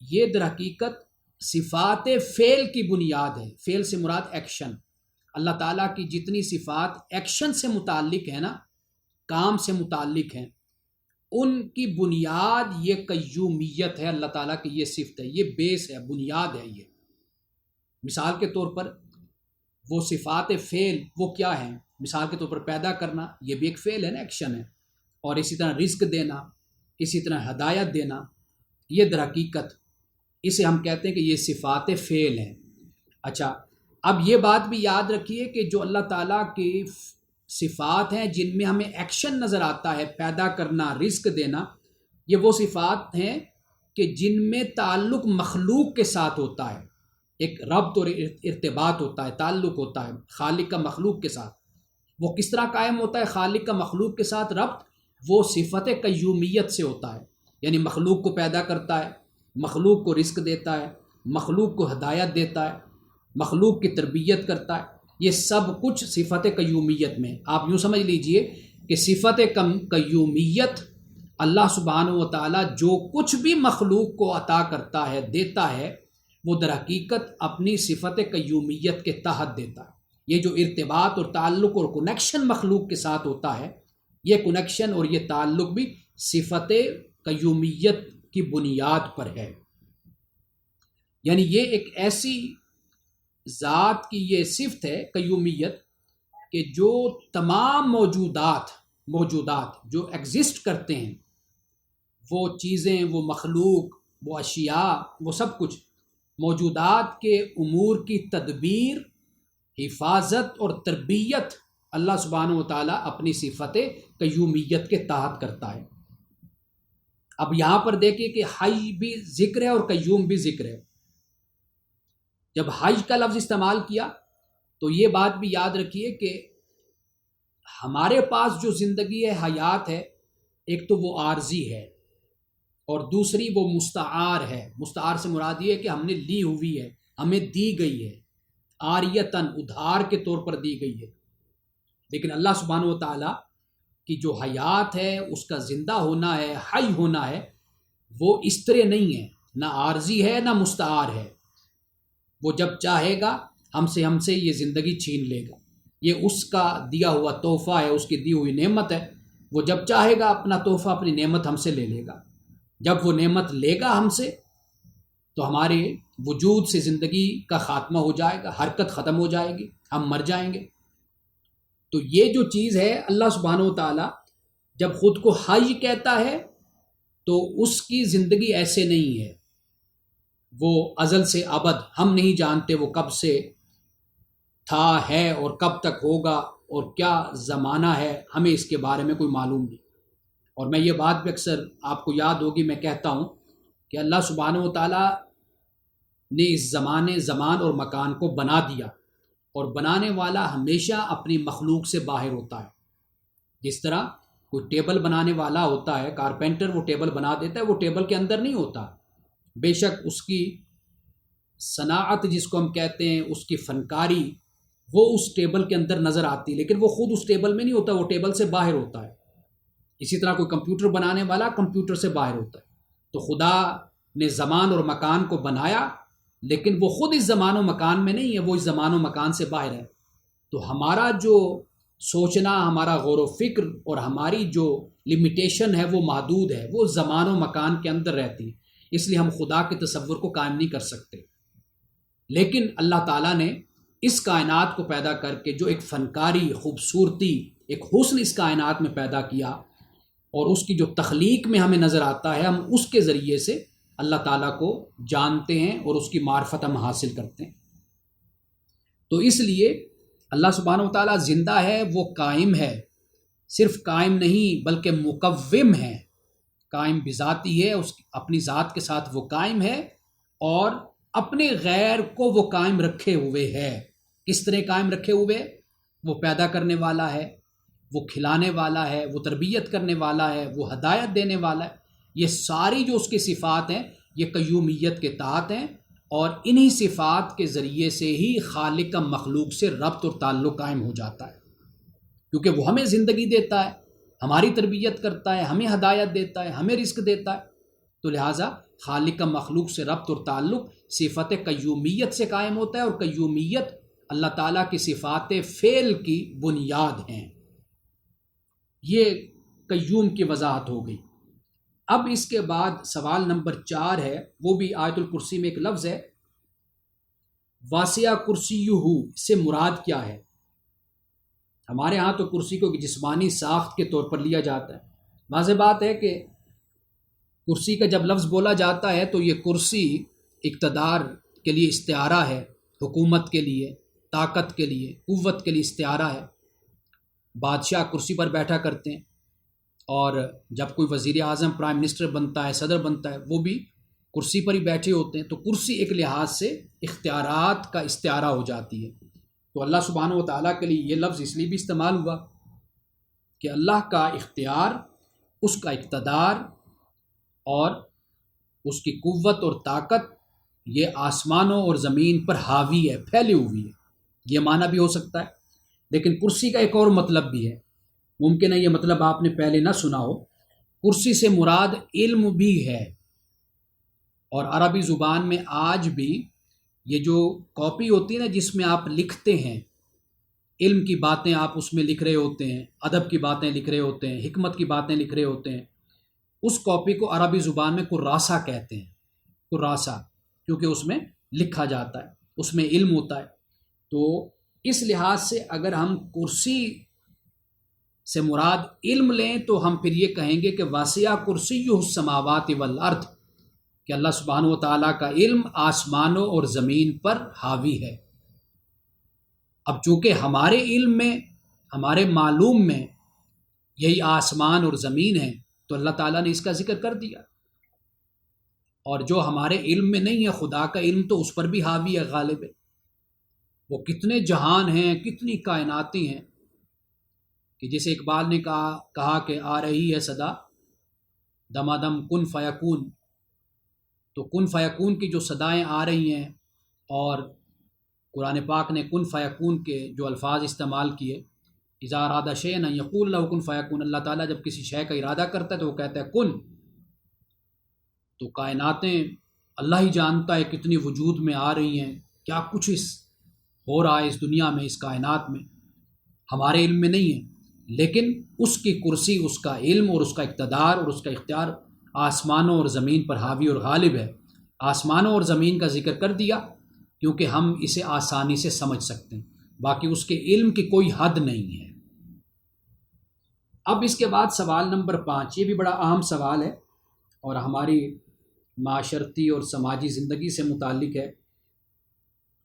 یہ در حقیقت صفات فعل کی بنیاد ہے۔ فعل سے مراد ایکشن۔ اللہ تعالیٰ کی جتنی صفات ایکشن سے متعلق ہیں نا، کام سے متعلق ہیں، ان کی بنیاد یہ قیومیت ہے۔ اللہ تعالیٰ کی یہ صفت ہے، یہ بیس ہے، بنیاد ہے یہ۔ مثال کے طور پر وہ صفات فعل وہ کیا ہیں؟ مثال کے طور پر پیدا کرنا، یہ بھی ایک فعل ہے نا، ایکشن ہے۔ اور اسی طرح رزق دینا، اسی طرح ہدایت دینا، یہ در حقیقت اسے ہم کہتے ہیں کہ یہ صفات فعل ہیں۔ اچھا، اب یہ بات بھی یاد رکھیے کہ جو اللہ تعالیٰ کی صفات ہیں جن میں ہمیں ایکشن نظر آتا ہے، پیدا کرنا، رزق دینا، یہ وہ صفات ہیں کہ جن میں تعلق مخلوق کے ساتھ ہوتا ہے، ایک ربط اور ارتباط ہوتا ہے، تعلق ہوتا ہے خالق کا مخلوق کے ساتھ۔ وہ کس طرح قائم ہوتا ہے خالق کا مخلوق کے ساتھ ربط؟ وہ صفت قیومیت سے ہوتا ہے، یعنی مخلوق کو پیدا کرتا ہے، مخلوق کو رزق دیتا ہے، مخلوق کو ہدایت دیتا ہے، مخلوق کی تربیت کرتا ہے۔ یہ سب کچھ صفت قیومیت میں۔ آپ یوں سمجھ لیجئے کہ صفت قیومیت، اللہ سبحانہ و تعالیٰ جو کچھ بھی مخلوق کو عطا کرتا ہے، دیتا ہے، وہ در حقیقت اپنی صفت قیومیت کے تحت دیتا ہے۔ یہ جو ارتباط اور تعلق اور کنیکشن مخلوق کے ساتھ ہوتا ہے، یہ کنیکشن اور یہ تعلق بھی صفت قیومیت کی بنیاد پر ہے۔ یعنی یہ ایک ایسی ذات کی یہ صفت ہے قیومیت کہ جو تمام موجودات جو ایگزسٹ کرتے ہیں، وہ چیزیں، وہ مخلوق، وہ اشیاء، وہ سب کچھ موجودات کے امور کی تدبیر، حفاظت اور تربیت اللہ سبحانہ و تعالیٰ اپنی صفت قیومیت کے تحت کرتا ہے۔ اب یہاں پر دیکھیے کہ حی بھی ذکر ہے اور قیوم بھی ذکر ہے۔ جب حی کا لفظ استعمال کیا تو یہ بات بھی یاد رکھیے کہ ہمارے پاس جو زندگی ہے، حیات ہے، ایک تو وہ عارضی ہے اور دوسری وہ مستعار ہے۔ مستعار سے مراد یہ ہے کہ ہم نے لی ہوئی ہے، ہمیں دی گئی ہے، عاریتاً، ادھار کے طور پر دی گئی ہے۔ لیکن اللہ سبحانہ و تعالیٰ کی جو حیات ہے، اس کا زندہ ہونا ہے، حی ہونا ہے، وہ اس طرح نہیں ہے، نہ عارضی ہے نہ مستعار ہے۔ وہ جب چاہے گا ہم سے یہ زندگی چھین لے گا، یہ اس کا دیا ہوا تحفہ ہے، اس کی دی ہوئی نعمت ہے۔ وہ جب چاہے گا اپنا تحفہ، اپنی نعمت ہم سے لے لے گا۔ جب وہ نعمت لے گا ہم سے تو ہمارے وجود سے زندگی کا خاتمہ ہو جائے گا، حرکت ختم ہو جائے گی، ہم مر جائیں گے۔ تو یہ جو چیز ہے، اللہ سبحانہ و تعالیٰ جب خود کو حی کہتا ہے تو اس کی زندگی ایسے نہیں ہے۔ وہ ازل سے ابد، ہم نہیں جانتے وہ کب سے تھا، ہے اور کب تک ہوگا اور کیا زمانہ ہے، ہمیں اس کے بارے میں کوئی معلوم نہیں۔ اور میں یہ بات بھی اکثر آپ کو یاد ہوگی، میں کہتا ہوں کہ اللہ سبحانہ و تعالیٰ نے اس زمان اور مکان کو بنا دیا، اور بنانے والا ہمیشہ اپنی مخلوق سے باہر ہوتا ہے۔ جس طرح کوئی ٹیبل بنانے والا ہوتا ہے، کارپینٹر وہ ٹیبل بنا دیتا ہے، وہ ٹیبل کے اندر نہیں ہوتا۔ بے شک اس کی صناعت جس کو ہم کہتے ہیں، اس کی فنکاری، وہ اس ٹیبل کے اندر نظر آتی، لیکن وہ خود اس ٹیبل میں نہیں ہوتا، وہ ٹیبل سے باہر ہوتا ہے۔ اسی طرح کوئی کمپیوٹر بنانے والا کمپیوٹر سے باہر ہوتا ہے۔ تو خدا نے زمان اور مکان کو بنایا، لیکن وہ خود اس زمان و مکان میں نہیں ہے، وہ اس زمان و مکان سے باہر ہے۔ تو ہمارا جو سوچنا، ہمارا غور و فکر اور ہماری جو لمیٹیشن ہے وہ محدود ہے، وہ زمان و مکان کے اندر رہتی ہے، اس لیے ہم خدا کے تصور کو قائم نہیں کر سکتے۔ لیکن اللہ تعالیٰ نے اس کائنات کو پیدا کر کے جو ایک فنکاری خوبصورتی، ایک حسن اس کائنات میں پیدا کیا، اور اس کی جو تخلیق میں ہمیں نظر آتا ہے، ہم اس کے ذریعے سے اللہ تعالیٰ کو جانتے ہیں اور اس کی معرفت ہم حاصل کرتے ہیں۔ تو اس لیے اللہ سبحانہ و تعالیٰ زندہ ہے، وہ قائم ہے، صرف قائم نہیں بلکہ مقوم ہے، قائم بذاتی ہے، اس اپنی ذات کے ساتھ وہ قائم ہے، اور اپنے غیر کو وہ قائم رکھے ہوئے ہے۔ کس طرح قائم رکھے ہوئے؟ وہ پیدا کرنے والا ہے، وہ کھلانے والا ہے، وہ تربیت کرنے والا ہے، وہ ہدایت دینے والا ہے۔ یہ ساری جو اس کی صفات ہیں یہ قیومیت کے تحت ہیں، اور انہی صفات کے ذریعے سے ہی خالق کا مخلوق سے ربط اور تعلق قائم ہو جاتا ہے، کیونکہ وہ ہمیں زندگی دیتا ہے، ہماری تربیت کرتا ہے، ہمیں ہدایت دیتا ہے، ہمیں رزق دیتا ہے۔ تو لہٰذا خالق کا مخلوق سے ربط اور تعلق صفت قیومیت سے قائم ہوتا ہے، اور قیومیت اللہ تعالیٰ کی صفات فعل کی بنیاد ہیں۔ یہ قیوم کی وضاحت ہو گئی۔ اب اس کے بعد سوال نمبر 4 ہے، وہ بھی آیت الکرسی میں ایک لفظ ہے، واسع کرسیہ، اس سے مراد کیا ہے؟ ہمارے ہاں تو کرسی کو جسمانی ساخت کے طور پر لیا جاتا ہے۔ واضح بات ہے کہ کرسی کا جب لفظ بولا جاتا ہے تو یہ کرسی اقتدار کے لیے استعارہ ہے، حکومت کے لیے، طاقت کے لیے، قوت کے لیے استعارہ ہے۔ بادشاہ کرسی پر بیٹھا کرتے ہیں، اور جب کوئی وزیر اعظم، پرائم منسٹر بنتا ہے، صدر بنتا ہے، وہ بھی کرسی پر ہی بیٹھے ہوتے ہیں۔ تو کرسی ایک لحاظ سے اختیارات کا استعارہ ہو جاتی ہے۔ تو اللہ سبحانہ و تعالیٰ کے لیے یہ لفظ اس لیے بھی استعمال ہوا کہ اللہ کا اختیار، اس کا اقتدار اور اس کی قوت اور طاقت یہ آسمانوں اور زمین پر حاوی ہے، پھیلی ہوئی ہے۔ یہ معنی بھی ہو سکتا ہے، لیکن کرسی کا ایک اور مطلب بھی ہے، ممکن ہے یہ مطلب آپ نے پہلے نہ سنا ہو۔ کرسی سے مراد علم بھی ہے، اور عربی زبان میں آج بھی یہ جو کاپی ہوتی ہے نا جس میں آپ لکھتے ہیں، علم کی باتیں آپ اس میں لکھ رہے ہوتے ہیں، ادب کی باتیں لکھ رہے ہوتے ہیں، حکمت کی باتیں لکھ رہے ہوتے ہیں، اس کاپی کو عربی زبان میں کراسہ کہتے ہیں۔ کراسہ، کیونکہ اس میں لکھا جاتا ہے، اس میں علم ہوتا ہے۔ تو اس لحاظ سے اگر ہم کرسی سے مراد علم لیں تو ہم پھر یہ کہیں گے کہ واسع کرسیہ السماوات والارض، کہ اللہ سبحانہ و تعالیٰ کا علم آسمانوں اور زمین پر حاوی ہے۔ اب چونکہ ہمارے علم میں، ہمارے معلوم میں یہی آسمان اور زمین ہے، تو اللہ تعالیٰ نے اس کا ذکر کر دیا، اور جو ہمارے علم میں نہیں ہے، خدا کا علم تو اس پر بھی حاوی ہے، غالب ہے۔ وہ کتنے جہان ہیں، کتنی کائناتی ہیں، کہ جیسے اقبال نے کہا کہ آ رہی ہے صدا دمادم کن فیکون، تو کن فیکون کی جو صدائیں آ رہی ہیں، اور قرآن پاک نے کن فیکون کے جو الفاظ استعمال کیے، اذا اراد شیئا ان یقول له کن فیکون، اللہ تعالیٰ جب کسی شے کا ارادہ کرتا ہے تو وہ کہتا ہے کن۔ تو کائناتیں اللہ ہی جانتا ہے کتنی وجود میں آ رہی ہیں، کیا کچھ ہو رہا ہے اس دنیا میں، اس کائنات میں، ہمارے علم میں نہیں ہے، لیکن اس کی کرسی، اس کا علم اور اس کا اقتدار اور اس کا اختیار آسمانوں اور زمین پر حاوی اور غالب ہے۔ آسمانوں اور زمین کا ذکر کر دیا کیونکہ ہم اسے آسانی سے سمجھ سکتے ہیں، باقی اس کے علم کی کوئی حد نہیں ہے۔ اب اس کے بعد سوال نمبر 5، یہ بھی بڑا اہم سوال ہے اور ہماری معاشرتی اور سماجی زندگی سے متعلق ہے،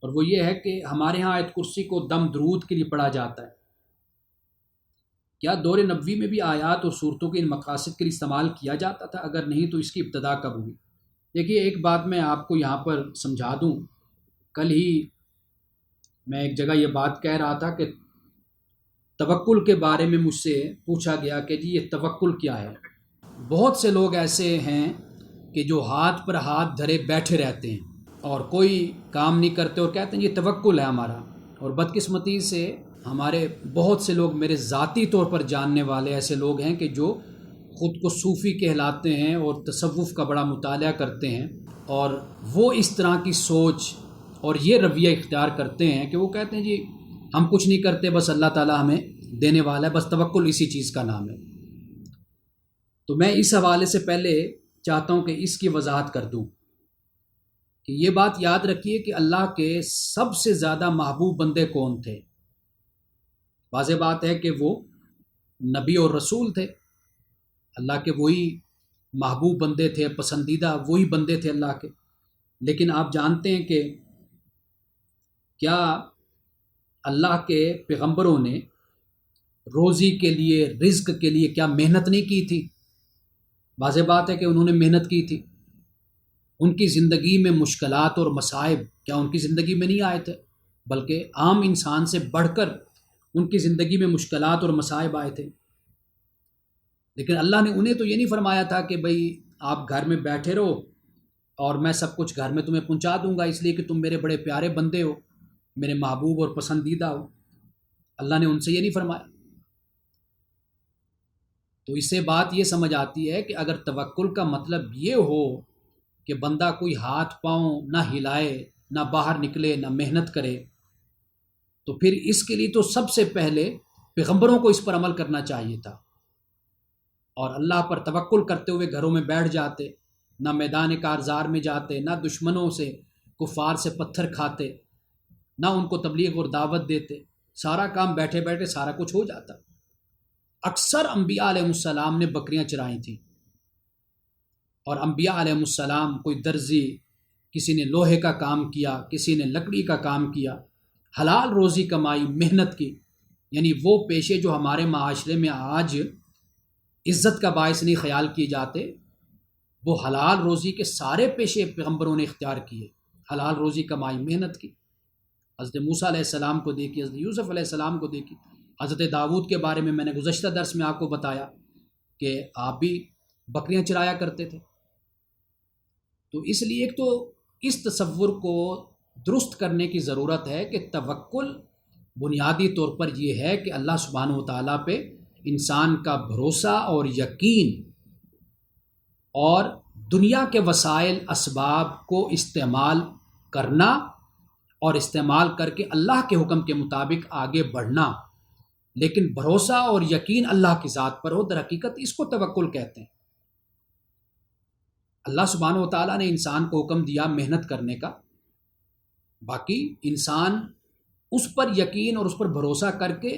اور وہ یہ ہے کہ ہمارے ہاں آیت کرسی کو دم درود کے لیے پڑھا جاتا ہے۔ کیا دور نبوی میں بھی آیات اور صورتوں کے ان مقاصد کے لیے استعمال کیا جاتا تھا؟ اگر نہیں تو اس کی ابتدا کب ہوئی؟ دیکھیے، ایک بات میں آپ کو یہاں پر سمجھا دوں، کل ہی میں ایک جگہ یہ بات کہہ رہا تھا کہ توکل کے بارے میں مجھ سے پوچھا گیا کہ جی یہ توکل کیا ہے۔ بہت سے لوگ ایسے ہیں کہ جو ہاتھ پر ہاتھ دھرے بیٹھے رہتے ہیں اور کوئی کام نہیں کرتے اور کہتے ہیں یہ توکل ہے ہمارا، اور بدقسمتی سے ہمارے بہت سے لوگ میرے ذاتی طور پر جاننے والے ایسے لوگ ہیں کہ جو خود کو صوفی کہلاتے ہیں اور تصوف کا بڑا مطالعہ کرتے ہیں، اور وہ اس طرح کی سوچ اور یہ رویہ اختیار کرتے ہیں کہ وہ کہتے ہیں جی ہم کچھ نہیں کرتے، بس اللہ تعالیٰ ہمیں دینے والا ہے، بس توکل اسی چیز کا نام ہے۔ تو میں اس حوالے سے پہلے چاہتا ہوں کہ اس کی وضاحت کر دوں کہ یہ بات یاد رکھیے کہ اللہ کے سب سے زیادہ محبوب بندے کون تھے۔ واضح بات ہے کہ وہ نبی اور رسول تھے، اللہ کے وہی محبوب بندے تھے، پسندیدہ وہی بندے تھے اللہ کے۔ لیکن آپ جانتے ہیں کہ کیا اللہ کے پیغمبروں نے روزی کے لیے، رزق کے لیے کیا محنت نہیں کی تھی؟ واضح بات ہے کہ انہوں نے محنت کی تھی۔ ان کی زندگی میں مشکلات اور مصائب کیا ان کی زندگی میں نہیں آئے تھے؟ بلکہ عام انسان سے بڑھ کر ان کی زندگی میں مشکلات اور مصائب آئے تھے۔ لیکن اللہ نے انہیں تو یہ نہیں فرمایا تھا کہ بھئی آپ گھر میں بیٹھے رہو اور میں سب کچھ گھر میں تمہیں پہنچا دوں گا اس لیے کہ تم میرے بڑے پیارے بندے ہو، میرے محبوب اور پسندیدہ ہو۔ اللہ نے ان سے یہ نہیں فرمایا۔ تو اس سے بات یہ سمجھ آتی ہے کہ اگر توکل کا مطلب یہ ہو کہ بندہ کوئی ہاتھ پاؤں نہ ہلائے، نہ باہر نکلے، نہ محنت کرے، تو پھر اس کے لیے تو سب سے پہلے پیغمبروں کو اس پر عمل کرنا چاہیے تھا، اور اللہ پر توکل کرتے ہوئے گھروں میں بیٹھ جاتے، نہ میدان کارزار میں جاتے، نہ دشمنوں سے، کفار سے پتھر کھاتے، نہ ان کو تبلیغ اور دعوت دیتے، سارا کام بیٹھے بیٹھے سارا کچھ ہو جاتا۔ اکثر انبیاء علیہ السلام نے بکریاں چرائی تھیں، اور انبیاء علیہ السلام، کوئی درزی، کسی نے لوہے کا کام کیا، کسی نے لکڑی کا کام کیا، حلال روزی کمائی، محنت کی۔ یعنی وہ پیشے جو ہمارے معاشرے میں آج عزت کا باعث نہیں خیال کیے جاتے، وہ حلال روزی کے سارے پیشے پیغمبروں نے اختیار کیے، حلال روزی کمائی، محنت کی۔ حضرت موسیٰ علیہ السلام کو دیکھی، حضرت یوسف علیہ السلام کو دیکھی، حضرت داؤد کے بارے میں نے گزشتہ درس میں آپ کو بتایا کہ آپ بھی بکریاں چرایا کرتے تھے۔ تو اس لیے ایک تو اس تصور کو درست کرنے کی ضرورت ہے کہ توکل بنیادی طور پر یہ ہے کہ اللہ سبحانہ و تعالیٰ پہ انسان کا بھروسہ اور یقین، اور دنیا کے وسائل اسباب کو استعمال کرنا، اور استعمال کر کے اللہ کے حکم کے مطابق آگے بڑھنا، لیکن بھروسہ اور یقین اللہ کی ذات پر ہو۔ در حقیقت اس کو توکل کہتے ہیں۔ اللہ سبحانہ و تعالیٰ نے انسان کو حکم دیا محنت کرنے کا، باقی انسان اس پر یقین اور اس پر بھروسہ کر کے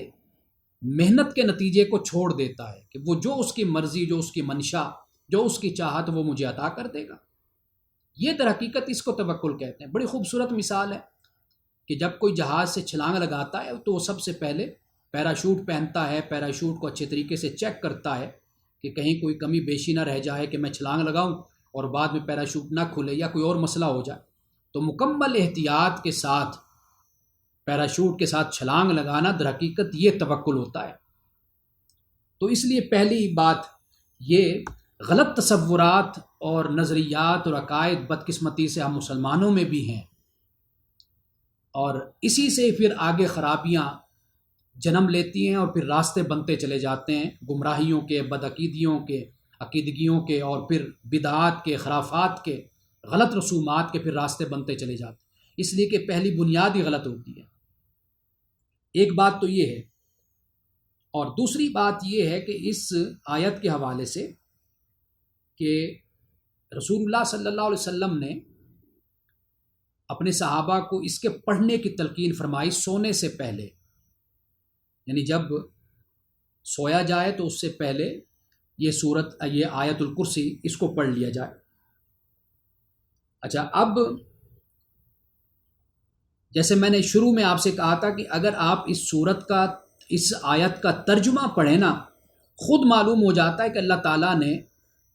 محنت کے نتیجے کو چھوڑ دیتا ہے کہ وہ جو اس کی مرضی، جو اس کی منشا، جو اس کی چاہت، وہ مجھے عطا کر دے گا۔ یہ در حقیقت اس کو توکل کہتے ہیں۔ بڑی خوبصورت مثال ہے کہ جب کوئی جہاز سے چھلانگ لگاتا ہے تو وہ سب سے پہلے پیراشوٹ پہنتا ہے، پیراشوٹ کو اچھے طریقے سے چیک کرتا ہے کہ کہیں کوئی کمی بیشی نہ رہ جائے کہ میں چھلانگ لگاؤں اور بعد میں پیراشوٹ نہ کھلے یا کوئی اور مسئلہ ہو جائے۔ تو مکمل احتیاط کے ساتھ پیراشوٹ کے ساتھ چھلانگ لگانا در حقیقت یہ توکل ہوتا ہے۔ تو اس لیے پہلی بات یہ غلط تصورات اور نظریات اور عقائد بدقسمتی سے ہم مسلمانوں میں بھی ہیں، اور اسی سے پھر آگے خرابیاں جنم لیتی ہیں اور پھر راستے بنتے چلے جاتے ہیں، گمراہیوں کے، بدعقیدیوں کے، عقیدگیوں کے، اور پھر بدعات کے، خرافات کے، غلط رسومات کے پھر راستے بنتے چلے جاتے ہیں۔ اس لیے کہ پہلی بنیاد ہی غلط ہوتی ہے۔ ایک بات تو یہ ہے، اور دوسری بات یہ ہے کہ اس آیت کے حوالے سے کہ رسول اللہ صلی اللہ علیہ وسلم نے اپنے صحابہ کو اس کے پڑھنے کی تلقین فرمائی سونے سے پہلے، یعنی جب سویا جائے تو اس سے پہلے یہ آیت الکرسی اس کو پڑھ لیا جائے۔ اچھا، اب جیسے میں نے شروع میں آپ سے کہا تھا کہ اگر آپ اس آیت کا ترجمہ پڑھیں نا، خود معلوم ہو جاتا ہے کہ اللہ تعالیٰ نے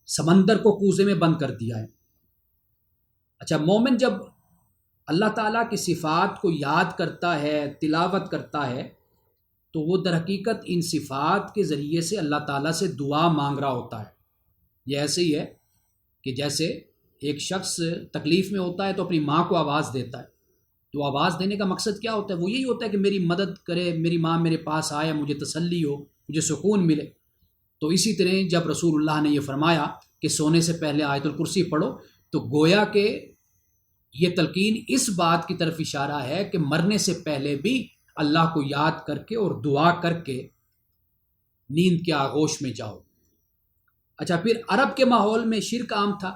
سمندر کو کوزے میں بند کر دیا ہے۔ اچھا، مومن جب اللہ تعالیٰ کی صفات کو یاد کرتا ہے، تلاوت کرتا ہے، تو وہ در حقیقت ان صفات کے ذریعے سے اللہ تعالیٰ سے دعا مانگ رہا ہوتا ہے۔ یہ ایسے ہی ہے کہ جیسے ایک شخص تکلیف میں ہوتا ہے تو اپنی ماں کو آواز دیتا ہے، تو آواز دینے کا مقصد کیا ہوتا ہے؟ وہ یہی ہوتا ہے کہ میری مدد کرے، میری ماں میرے پاس آئے، مجھے تسلی ہو، مجھے سکون ملے۔ تو اسی طرح جب رسول اللہ نے یہ فرمایا کہ سونے سے پہلے آیت الکرسی پڑھو، تو گویا کہ یہ تلقین اس بات کی طرف اشارہ ہے کہ مرنے سے پہلے بھی اللہ کو یاد کر کے اور دعا کر کے نیند کے آغوش میں جاؤ۔ اچھا، پھر عرب کے ماحول میں شرک عام تھا،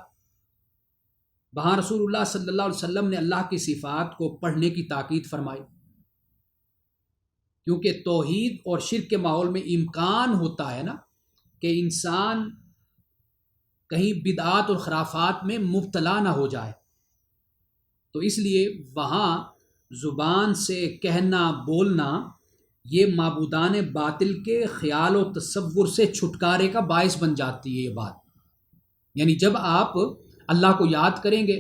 وہاں رسول اللہ صلی اللہ علیہ وسلم نے اللہ کی صفات کو پڑھنے کی تاکید فرمائی، کیونکہ توحید اور شرک کے ماحول میں امکان ہوتا ہے نا کہ انسان کہیں بدعات اور خرافات میں مبتلا نہ ہو جائے، تو اس لیے وہاں زبان سے کہنا بولنا یہ معبودان باطل کے خیال و تصور سے چھٹکارے کا باعث بن جاتی ہے یہ بات۔ یعنی جب آپ اللہ کو یاد کریں گے،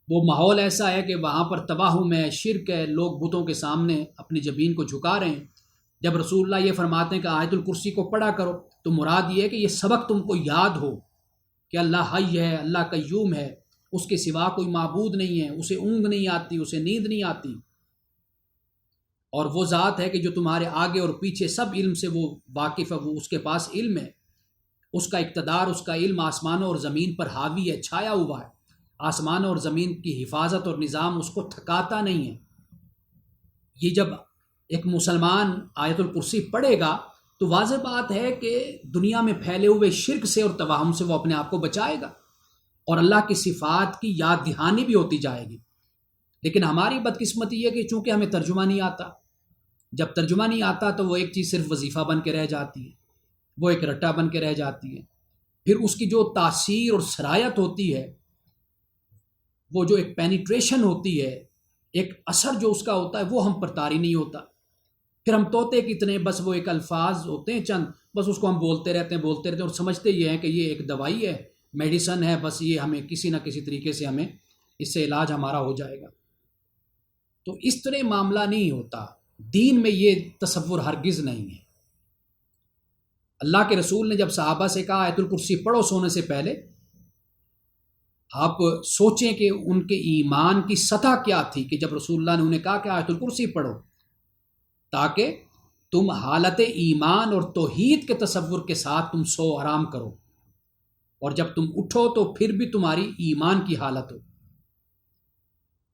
وہ ماحول ایسا ہے کہ وہاں پر تباہم ہے، شرک ہے، لوگ بتوں کے سامنے اپنی جبین کو جھکا رہے ہیں۔ جب رسول اللہ یہ فرماتے ہیں کہ آیت الکرسی کو پڑھا کرو، تو مراد یہ ہے کہ یہ سبق تم کو یاد ہو کہ اللہ حی ہے، اللہ قیوم ہے، اس کے سوا کوئی معبود نہیں ہے، اسے اونگ نہیں آتی، اسے نیند نہیں آتی، اور وہ ذات ہے کہ جو تمہارے آگے اور پیچھے سب علم سے وہ واقف ہے، وہ اس کے پاس علم ہے، اس کا اقتدار، اس کا علم آسمانوں اور زمین پر حاوی ہے، چھایا ہوا ہے، آسمانوں اور زمین کی حفاظت اور نظام اس کو تھکاتا نہیں ہے۔ یہ جب ایک مسلمان آیت الکرسی پڑھے گا تو واضح بات ہے کہ دنیا میں پھیلے ہوئے شرک سے اور توہم سے وہ اپنے آپ کو بچائے گا، اور اللہ کی صفات کی یاد دہانی بھی ہوتی جائے گی۔ لیکن ہماری بدقسمتی یہ کہ چونکہ ہمیں ترجمہ نہیں آتا، جب ترجمہ نہیں آتا تو وہ ایک چیز صرف وظیفہ بن کے رہ جاتی ہے، وہ ایک رٹا بن کے رہ جاتی ہے، پھر اس کی جو تاثیر اور سرایت ہوتی ہے، وہ جو ایک پینیٹریشن ہوتی ہے، ایک اثر جو اس کا ہوتا ہے، وہ ہم پر طاری نہیں ہوتا۔ پھر ہم طوطے کتنے، بس وہ ایک الفاظ ہوتے ہیں چند، بس اس کو ہم بولتے رہتے ہیں اور سمجھتے یہ ہیں کہ یہ ایک دوائی ہے، میڈیسن ہے، بس یہ ہمیں کسی نہ کسی طریقے سے ہمیں اس سے علاج ہمارا ہو جائے گا۔ تو اس طرح معاملہ نہیں ہوتا، دین میں یہ تصور ہرگز نہیں ہے۔ اللہ کے رسول نے جب صحابہ سے کہا آیت الکرسی پڑھو سونے سے پہلے، آپ سوچیں کہ ان کے ایمان کی سطح کیا تھی کہ جب رسول اللہ نے انہیں کہا کہ آیت الکرسی پڑھو تاکہ تم حالت ایمان اور توحید کے تصور کے ساتھ تم سو آرام کرو، اور جب تم اٹھو تو پھر بھی تمہاری ایمان کی حالت ہو۔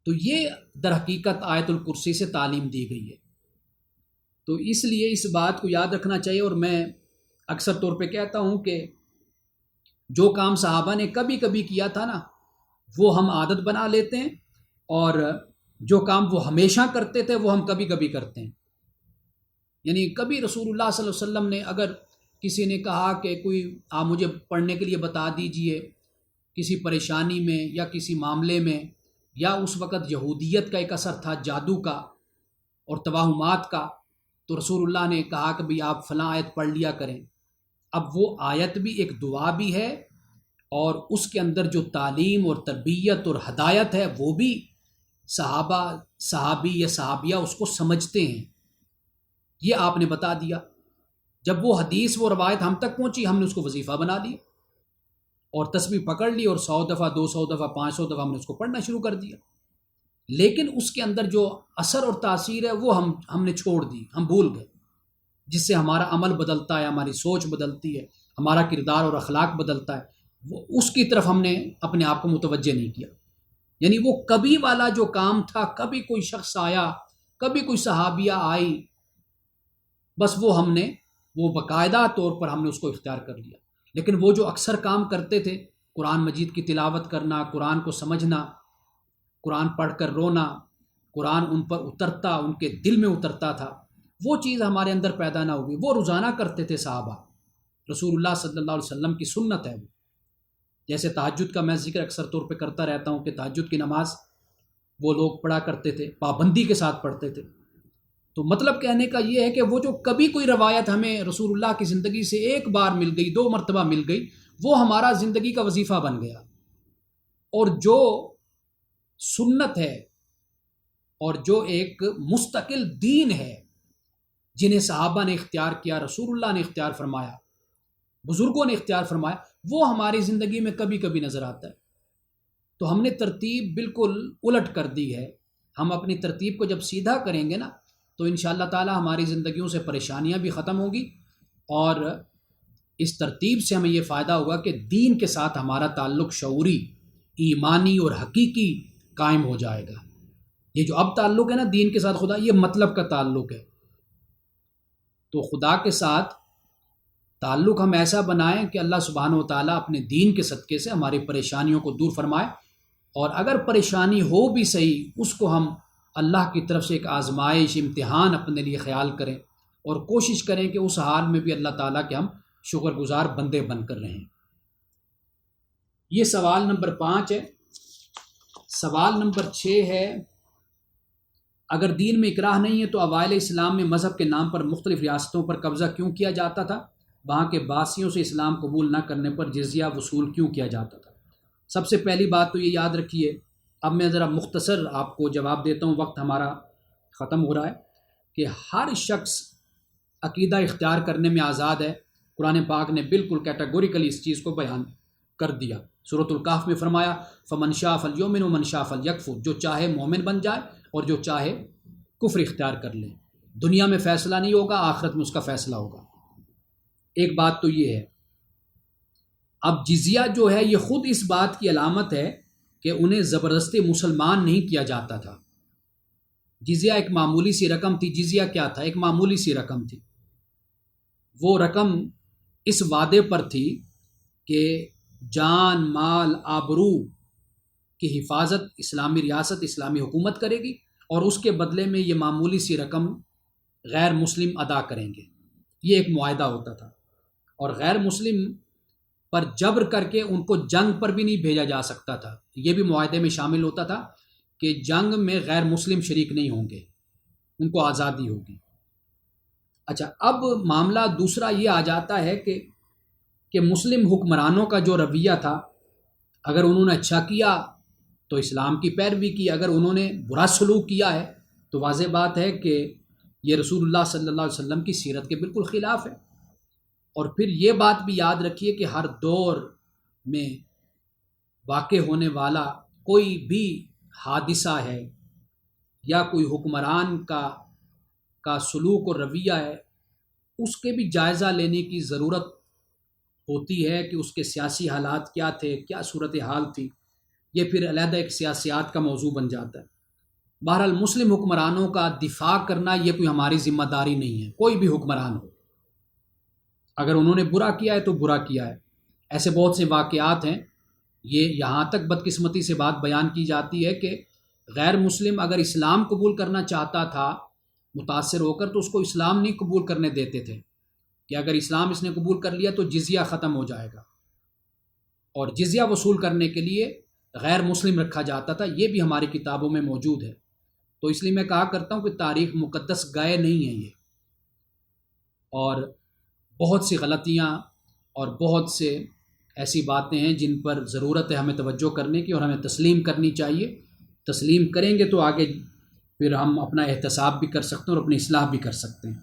تو یہ در حقیقت آیت الکرسی سے تعلیم دی گئی ہے۔ تو اس لیے اس بات کو یاد رکھنا چاہیے، اور میں اکثر طور پہ کہتا ہوں کہ جو کام صحابہ نے کبھی کبھی کیا تھا نا، وہ ہم عادت بنا لیتے ہیں، اور جو کام وہ ہمیشہ کرتے تھے وہ ہم کبھی کبھی کرتے ہیں۔ یعنی کبھی رسول اللہ صلی اللہ علیہ وسلم نے اگر کسی نے کہا کہ کوئی آپ مجھے پڑھنے کے لیے بتا دیجئے کسی پریشانی میں یا کسی معاملے میں، یا اس وقت یہودیت کا ایک اثر تھا، جادو کا اور توہمات کا، تو رسول اللہ نے کہا کہ بھئی آپ فلاں آیت پڑھ لیا کریں۔ اب وہ آیت بھی ایک دعا بھی ہے، اور اس کے اندر جو تعلیم اور تربیت اور ہدایت ہے وہ بھی صحابی یا صحابیہ اس کو سمجھتے ہیں، یہ آپ نے بتا دیا۔ جب وہ حدیث وہ روایت ہم تک پہنچی، ہم نے اس کو وظیفہ بنا لیا اور تسبیح پکڑ لی، اور 100 دفعہ 200 دفعہ 500 دفعہ ہم نے اس کو پڑھنا شروع کر دیا۔ لیکن اس کے اندر جو اثر اور تاثیر ہے وہ ہم نے چھوڑ دی، ہم بھول گئے، جس سے ہمارا عمل بدلتا ہے، ہماری سوچ بدلتی ہے، ہمارا کردار اور اخلاق بدلتا ہے، وہ اس کی طرف ہم نے اپنے آپ کو متوجہ نہیں کیا۔ یعنی وہ کبھی والا جو کام تھا، کبھی کوئی شخص آیا، کبھی کوئی صحابیہ آئی، بس وہ باقاعدہ طور پر ہم نے اس کو اختیار کر لیا۔ لیکن وہ جو اکثر کام کرتے تھے، قرآن مجید کی تلاوت کرنا، قرآن کو سمجھنا، قرآن پڑھ کر رونا، قرآن ان پر اترتا، ان کے دل میں اترتا تھا، وہ چیز ہمارے اندر پیدا نہ ہوگی۔ وہ روزانہ کرتے تھے صحابہ، رسول اللہ صلی اللہ علیہ وسلم کی سنت ہے وہ۔ جیسے تہجد کا میں ذکر اکثر طور پہ کرتا رہتا ہوں کہ تہجد کی نماز وہ لوگ پڑھا کرتے تھے، پابندی کے ساتھ پڑھتے تھے۔ تو مطلب کہنے کا یہ ہے کہ وہ جو کبھی کوئی روایت ہمیں رسول اللہ کی زندگی سے ایک بار مل گئی، 2 مرتبہ مل گئی، وہ ہمارا زندگی کا وظیفہ بن گیا۔ اور جو سنت ہے اور جو ایک مستقل دین ہے جنہیں صحابہ نے اختیار کیا، رسول اللہ نے اختیار فرمایا، بزرگوں نے اختیار فرمایا، وہ ہماری زندگی میں کبھی کبھی نظر آتا ہے۔ تو ہم نے ترتیب بالکل الٹ کر دی ہے۔ ہم اپنی ترتیب کو جب سیدھا کریں گے نا تو انشاءاللہ تعالی ہماری زندگیوں سے پریشانیاں بھی ختم ہوگی، اور اس ترتیب سے ہمیں یہ فائدہ ہوگا کہ دین کے ساتھ ہمارا تعلق شعوری، ایمانی اور حقیقی قائم ہو جائے گا۔ یہ جو اب تعلق ہے نا دین کے ساتھ خدا، یہ مطلب کا تعلق ہے۔ تو خدا کے ساتھ تعلق ہم ایسا بنائیں کہ اللہ سبحانہ و تعالیٰ اپنے دین کے صدقے سے ہماری پریشانیوں کو دور فرمائے، اور اگر پریشانی ہو بھی صحیح، اس کو ہم اللہ کی طرف سے ایک آزمائش، امتحان اپنے لیے خیال کریں، اور کوشش کریں کہ اس حال میں بھی اللہ تعالیٰ کے ہم شکر گزار بندے بن کر رہیں۔ یہ سوال نمبر 5 ہے۔ سوال نمبر 6 ہے، اگر دین میں اکراہ نہیں ہے تو اوائل اسلام میں مذہب کے نام پر مختلف ریاستوں پر قبضہ کیوں کیا جاتا تھا؟ وہاں کے باسیوں سے اسلام قبول نہ کرنے پر جزیہ وصول کیوں کیا جاتا تھا؟ سب سے پہلی بات تو یہ یاد رکھیے، اب میں ذرا مختصر آپ کو جواب دیتا ہوں، وقت ہمارا ختم ہو رہا ہے، کہ ہر شخص عقیدہ اختیار کرنے میں آزاد ہے۔ قرآن پاک نے بالکل کیٹاگوریکلی اس چیز کو بیان کر دیا۔ سورۃ الکہف میں فرمایا فمن شاء فلیؤمن ومن شاء فلیکفر، جو چاہے مومن بن جائے اور جو چاہے کفر اختیار کر لے۔ دنیا میں فیصلہ نہیں ہوگا، آخرت میں اس کا فیصلہ ہوگا۔ ایک بات تو یہ ہے۔ اب جزیہ جو ہے یہ خود اس بات کی علامت ہے کہ انہیں زبردستی مسلمان نہیں کیا جاتا تھا۔ جزیہ ایک معمولی سی رقم تھی۔ جزیہ کیا تھا؟ ایک معمولی سی رقم تھی۔ وہ رقم اس وعدے پر تھی کہ جان، مال، آبرو کی حفاظت اسلامی ریاست، اسلامی حکومت کرے گی، اور اس کے بدلے میں یہ معمولی سی رقم غیر مسلم ادا کریں گے۔ یہ ایک معاہدہ ہوتا تھا، اور غیر مسلم پر جبر کر کے ان کو جنگ پر بھی نہیں بھیجا جا سکتا تھا۔ یہ بھی معاہدے میں شامل ہوتا تھا کہ جنگ میں غیر مسلم شریک نہیں ہوں گے، ان کو آزادی ہوگی۔ اچھا، اب معاملہ دوسرا یہ آ جاتا ہے کہ مسلم حکمرانوں کا جو رویہ تھا، اگر انہوں نے اچھا کیا تو اسلام کی پیروی کی، اگر انہوں نے برا سلوک کیا ہے تو واضح بات ہے کہ یہ رسول اللہ صلی اللہ علیہ وسلم کی سیرت کے بالکل خلاف ہے۔ اور پھر یہ بات بھی یاد رکھیے کہ ہر دور میں واقع ہونے والا کوئی بھی حادثہ ہے یا کوئی حکمران کا سلوک اور رویہ ہے، اس کے بھی جائزہ لینے کی ضرورت ہوتی ہے کہ اس کے سیاسی حالات کیا تھے، کیا صورتحال تھی۔ یہ پھر علیحدہ ایک سیاسیات کا موضوع بن جاتا ہے۔ بہرحال مسلم حکمرانوں کا دفاع کرنا یہ کوئی ہماری ذمہ داری نہیں ہے، کوئی بھی حکمران ہو۔ اگر انہوں نے برا کیا ہے تو برا کیا ہے۔ ایسے بہت سے واقعات ہیں۔ یہ یہاں تک بدقسمتی سے بات بیان کی جاتی ہے کہ غیر مسلم اگر اسلام قبول کرنا چاہتا تھا متاثر ہو کر، تو اس کو اسلام نہیں قبول کرنے دیتے تھے، کہ اگر اسلام اس نے قبول کر لیا تو جزیہ ختم ہو جائے گا، اور جزیہ وصول کرنے کے لیے غیر مسلم رکھا جاتا تھا۔ یہ بھی ہماری کتابوں میں موجود ہے۔ تو اس لیے میں کہا کرتا ہوں کہ تاریخ مقدس گائے نہیں ہے یہ، اور بہت سی غلطیاں اور بہت سے ایسی باتیں ہیں جن پر ضرورت ہے ہمیں توجہ کرنے کی، اور ہمیں تسلیم کرنی چاہیے۔ تسلیم کریں گے تو آگے پھر ہم اپنا احتساب بھی کر سکتے ہیں اور اپنی اصلاح بھی کر سکتے ہیں۔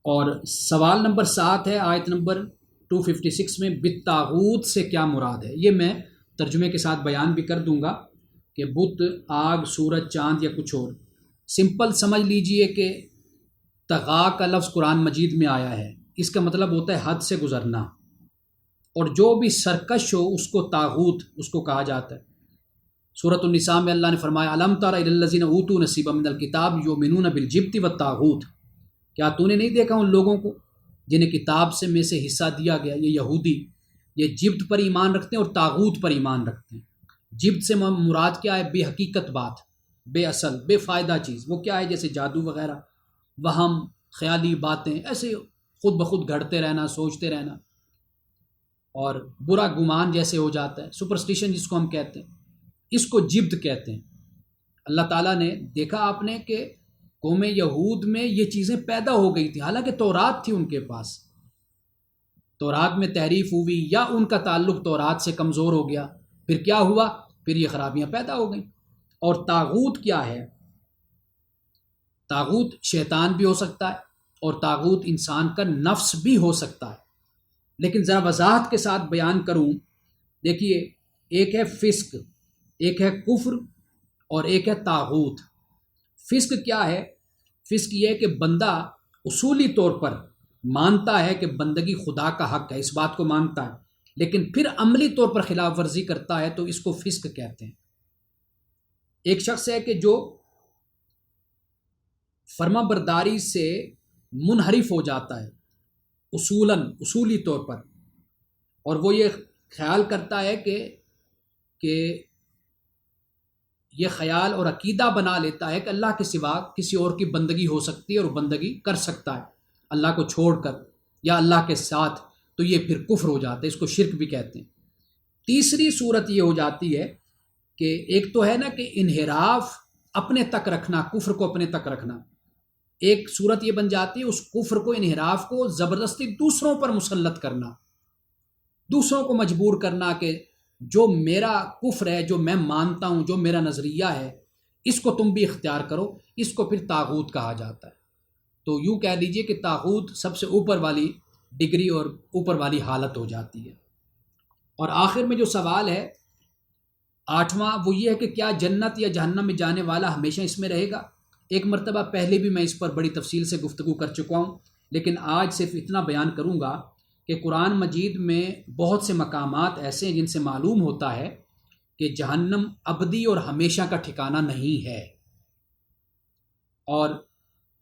اور سوال نمبر 7 ہے، آیت نمبر 256 میں بالطاغوت سے کیا مراد ہے؟ یہ میں ترجمے کے ساتھ بیان بھی کر دوں گا کہ بت، آگ، سورج، چاند یا کچھ اور۔ سمپل سمجھ لیجئے کہ طغا کا لفظ قرآن مجید میں آیا ہے، اس کا مطلب ہوتا ہے حد سے گزرنا، اور جو بھی سرکش ہو اس کو طاغوت اس کو کہا جاتا ہے۔ سورۃ النساء میں اللہ نے فرمایا الم تر الی الذین اوتوا نصیبا من الکتاب یؤمنون بالجبت والطاغوت، کیا تو نے نہیں دیکھا ان لوگوں کو جنہیں کتاب سے میں سے حصہ دیا گیا؟ یہ یہودی، یہ جبت پر ایمان رکھتے ہیں اور طاغوت پر ایمان رکھتے ہیں۔ جبت سے مراد کیا ہے؟ بے حقیقت بات، بے اصل، بے فائدہ چیز۔ وہ کیا ہے؟ جیسے جادو وغیرہ، وہم، خیالی باتیں، ایسے خود بخود گھڑتے رہنا، سوچتے رہنا، اور برا گمان جیسے ہو جاتا ہے، سپرسٹیشن جس کو ہم کہتے ہیں، اس کو جبت کہتے ہیں۔ اللہ تعالیٰ نے دیکھا آپ نے کہ قوم یہود میں یہ چیزیں پیدا ہو گئی تھی، حالانکہ تورات تھی ان کے پاس، تورات میں تحریف ہوئی یا ان کا تعلق تورات سے کمزور ہو گیا، پھر کیا ہوا؟ پھر یہ خرابیاں پیدا ہو گئیں۔ اور طاغوت کیا ہے؟ طاغوت شیطان بھی ہو سکتا ہے، اور طاغوت انسان کا نفس بھی ہو سکتا ہے۔ لیکن ذرا وضاحت کے ساتھ بیان کروں، دیکھیے، ایک ہے فسق، ایک ہے کفر، اور ایک ہے طاغوت۔ فسق کیا ہے؟ فسق یہ ہے کہ بندہ اصولی طور پر مانتا ہے کہ بندگی خدا کا حق ہے، اس بات کو مانتا ہے، لیکن پھر عملی طور پر خلاف ورزی کرتا ہے، تو اس کو فسق کہتے ہیں۔ ایک شخص ہے کہ جو فرما برداری سے منحرف ہو جاتا ہے اصولی طور پر، اور وہ یہ خیال کرتا ہے کہ یہ خیال اور عقیدہ بنا لیتا ہے کہ اللہ کے سوا کسی اور کی بندگی ہو سکتی ہے اور وہ بندگی کر سکتا ہے اللہ کو چھوڑ کر یا اللہ کے ساتھ، تو یہ پھر کفر ہو جاتا ہے، اس کو شرک بھی کہتے ہیں۔ تیسری صورت یہ ہو جاتی ہے کہ ایک تو ہے نا کہ انحراف اپنے تک رکھنا، کفر کو اپنے تک رکھنا، ایک صورت یہ بن جاتی ہے اس کفر کو، انحراف کو زبردستی دوسروں پر مسلط کرنا، دوسروں کو مجبور کرنا کہ جو میرا کفر ہے، جو میں مانتا ہوں، جو میرا نظریہ ہے، اس کو تم بھی اختیار کرو، اس کو پھر طاغوت کہا جاتا ہے۔ تو یوں کہہ لیجئے کہ طاغوت سب سے اوپر والی ڈگری اور اوپر والی حالت ہو جاتی ہے۔ اور آخر میں جو سوال ہے 8واں، وہ یہ ہے کہ کیا جنت یا جہنم میں جانے والا ہمیشہ اس میں رہے گا؟ ایک مرتبہ پہلے بھی میں اس پر بڑی تفصیل سے گفتگو کر چکا ہوں، لیکن آج صرف اتنا بیان کروں گا کہ قرآن مجید میں بہت سے مقامات ایسے ہیں جن سے معلوم ہوتا ہے کہ جہنم ابدی اور ہمیشہ کا ٹھکانہ نہیں ہے، اور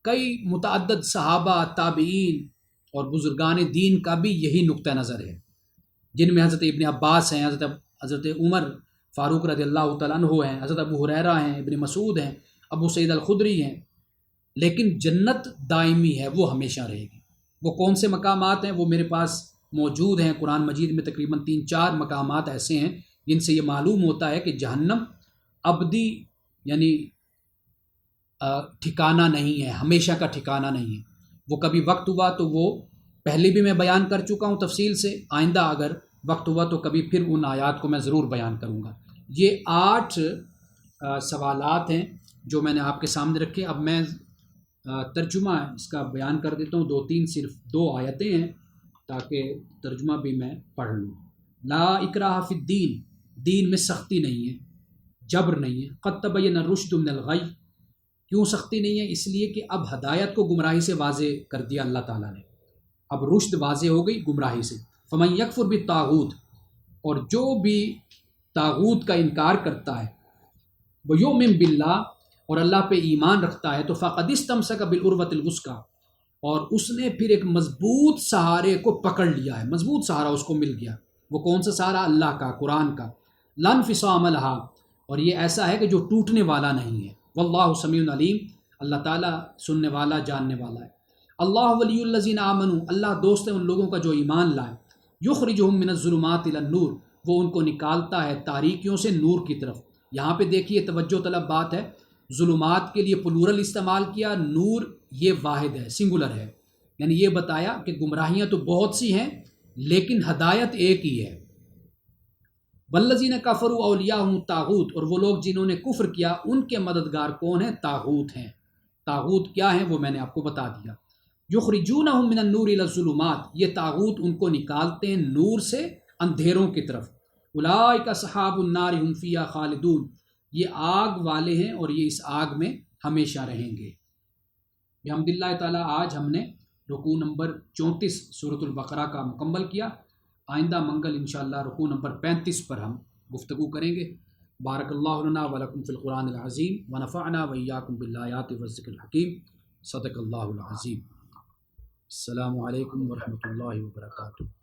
کئی متعدد صحابہ، تابعین اور بزرگان دین کا بھی یہی نقطہ نظر ہے، جن میں حضرت ابن عباس ہیں، حضرت عمر فاروق رضی اللہ تعالیٰ عنہ ہیں، حضرت ابو ہریرہ ہیں، ابن مسعود ہیں، ابو سعید الخدری ہیں۔ لیکن جنت دائمی ہے، وہ ہمیشہ رہے گی۔ وہ کون سے مقامات ہیں؟ وہ میرے پاس موجود ہیں، قرآن مجید میں تقریباً 3-4 مقامات ایسے ہیں جن سے یہ معلوم ہوتا ہے کہ جہنم ابدی یعنی ٹھکانہ نہیں ہے، ہمیشہ کا ٹھکانہ نہیں ہے۔ وہ کبھی وقت ہوا تو وہ پہلے بھی میں بیان کر چکا ہوں تفصیل سے، آئندہ اگر وقت ہوا تو کبھی پھر ان آیات کو میں ضرور بیان کروں گا۔ یہ 8 سوالات ہیں جو میں نے آپ کے سامنے رکھے۔ اب میں ترجمہ اس کا بیان کر دیتا ہوں، 2-3 صرف 2 آیتیں ہیں تاکہ ترجمہ بھی میں پڑھ لوں۔ لا اکراہ فی الدین، دین میں سختی نہیں ہے، جبر نہیں ہے۔ قد تبین الرشد من الغی، کیوں سختی نہیں ہے؟ اس لیے کہ اب ہدایت کو گمراہی سے واضح کر دیا اللہ تعالیٰ نے، اب رشد واضح ہو گئی گمراہی سے۔ فمن یکفر بالطاغوت، اور جو بھی طاغوت کا انکار کرتا ہے، ویؤمن باللہ، اور اللہ پہ ایمان رکھتا ہے، تو فقد استمسک بالعروۃ الوثقی، اور اس نے پھر ایک مضبوط سہارے کو پکڑ لیا ہے، مضبوط سہارا اس کو مل گیا۔ وہ کون سا سہارا؟ اللہ کا، قرآن کا۔ لا انفصام لہا، اور یہ ایسا ہے کہ جو ٹوٹنے والا نہیں ہے۔ واللہ سمیع علیم، اللہ تعالیٰ سننے والا، جاننے والا ہے۔ اللہ ولی الذین آمنوا، اللہ دوست ہے ان لوگوں کا جو ایمان لائے۔ یخرجہم من الظلمات الی النور، وہ ان کو نکالتا ہے تاریکیوں سے نور کی طرف۔ یہاں پہ دیکھیے توجہ طلب بات ہے، ظلمات کے لیے پلورل استعمال کیا، نور یہ واحد ہے، سنگولر ہے، یعنی یہ بتایا کہ گمراہیاں تو بہت سی ہیں لیکن ہدایت ایک ہی ہے۔ والذین کفروا اولیاءہم الطاغوت، اور وہ لوگ جنہوں نے کفر کیا ان کے مددگار کون ہیں؟ طاغوت ہیں۔ طاغوت کیا ہیں وہ میں نے آپ کو بتا دیا۔ یخرجونہم من النور الی الظلمات، یہ طاغوت ان کو نکالتے ہیں نور سے اندھیروں کی طرف۔ اولئک اصحاب النار هم فیہا خالدون، یہ آگ والے ہیں اور یہ اس آگ میں ہمیشہ رہیں گے۔ بحمداللہ تعالیٰ آج ہم نے رکوع نمبر 34 سورۃ البقرہ کا مکمل کیا۔ آئندہ منگل انشاءاللہ رکوع نمبر 35 پر ہم گفتگو کریں گے۔ بارک اللہ لنا ولکم فی القرآن العظیم ونفعنا وإیاکم بالآیات والذکر الحکیم۔ صدق اللہ العظیم۔ السلام علیکم ورحمۃ اللہ وبرکاتہ۔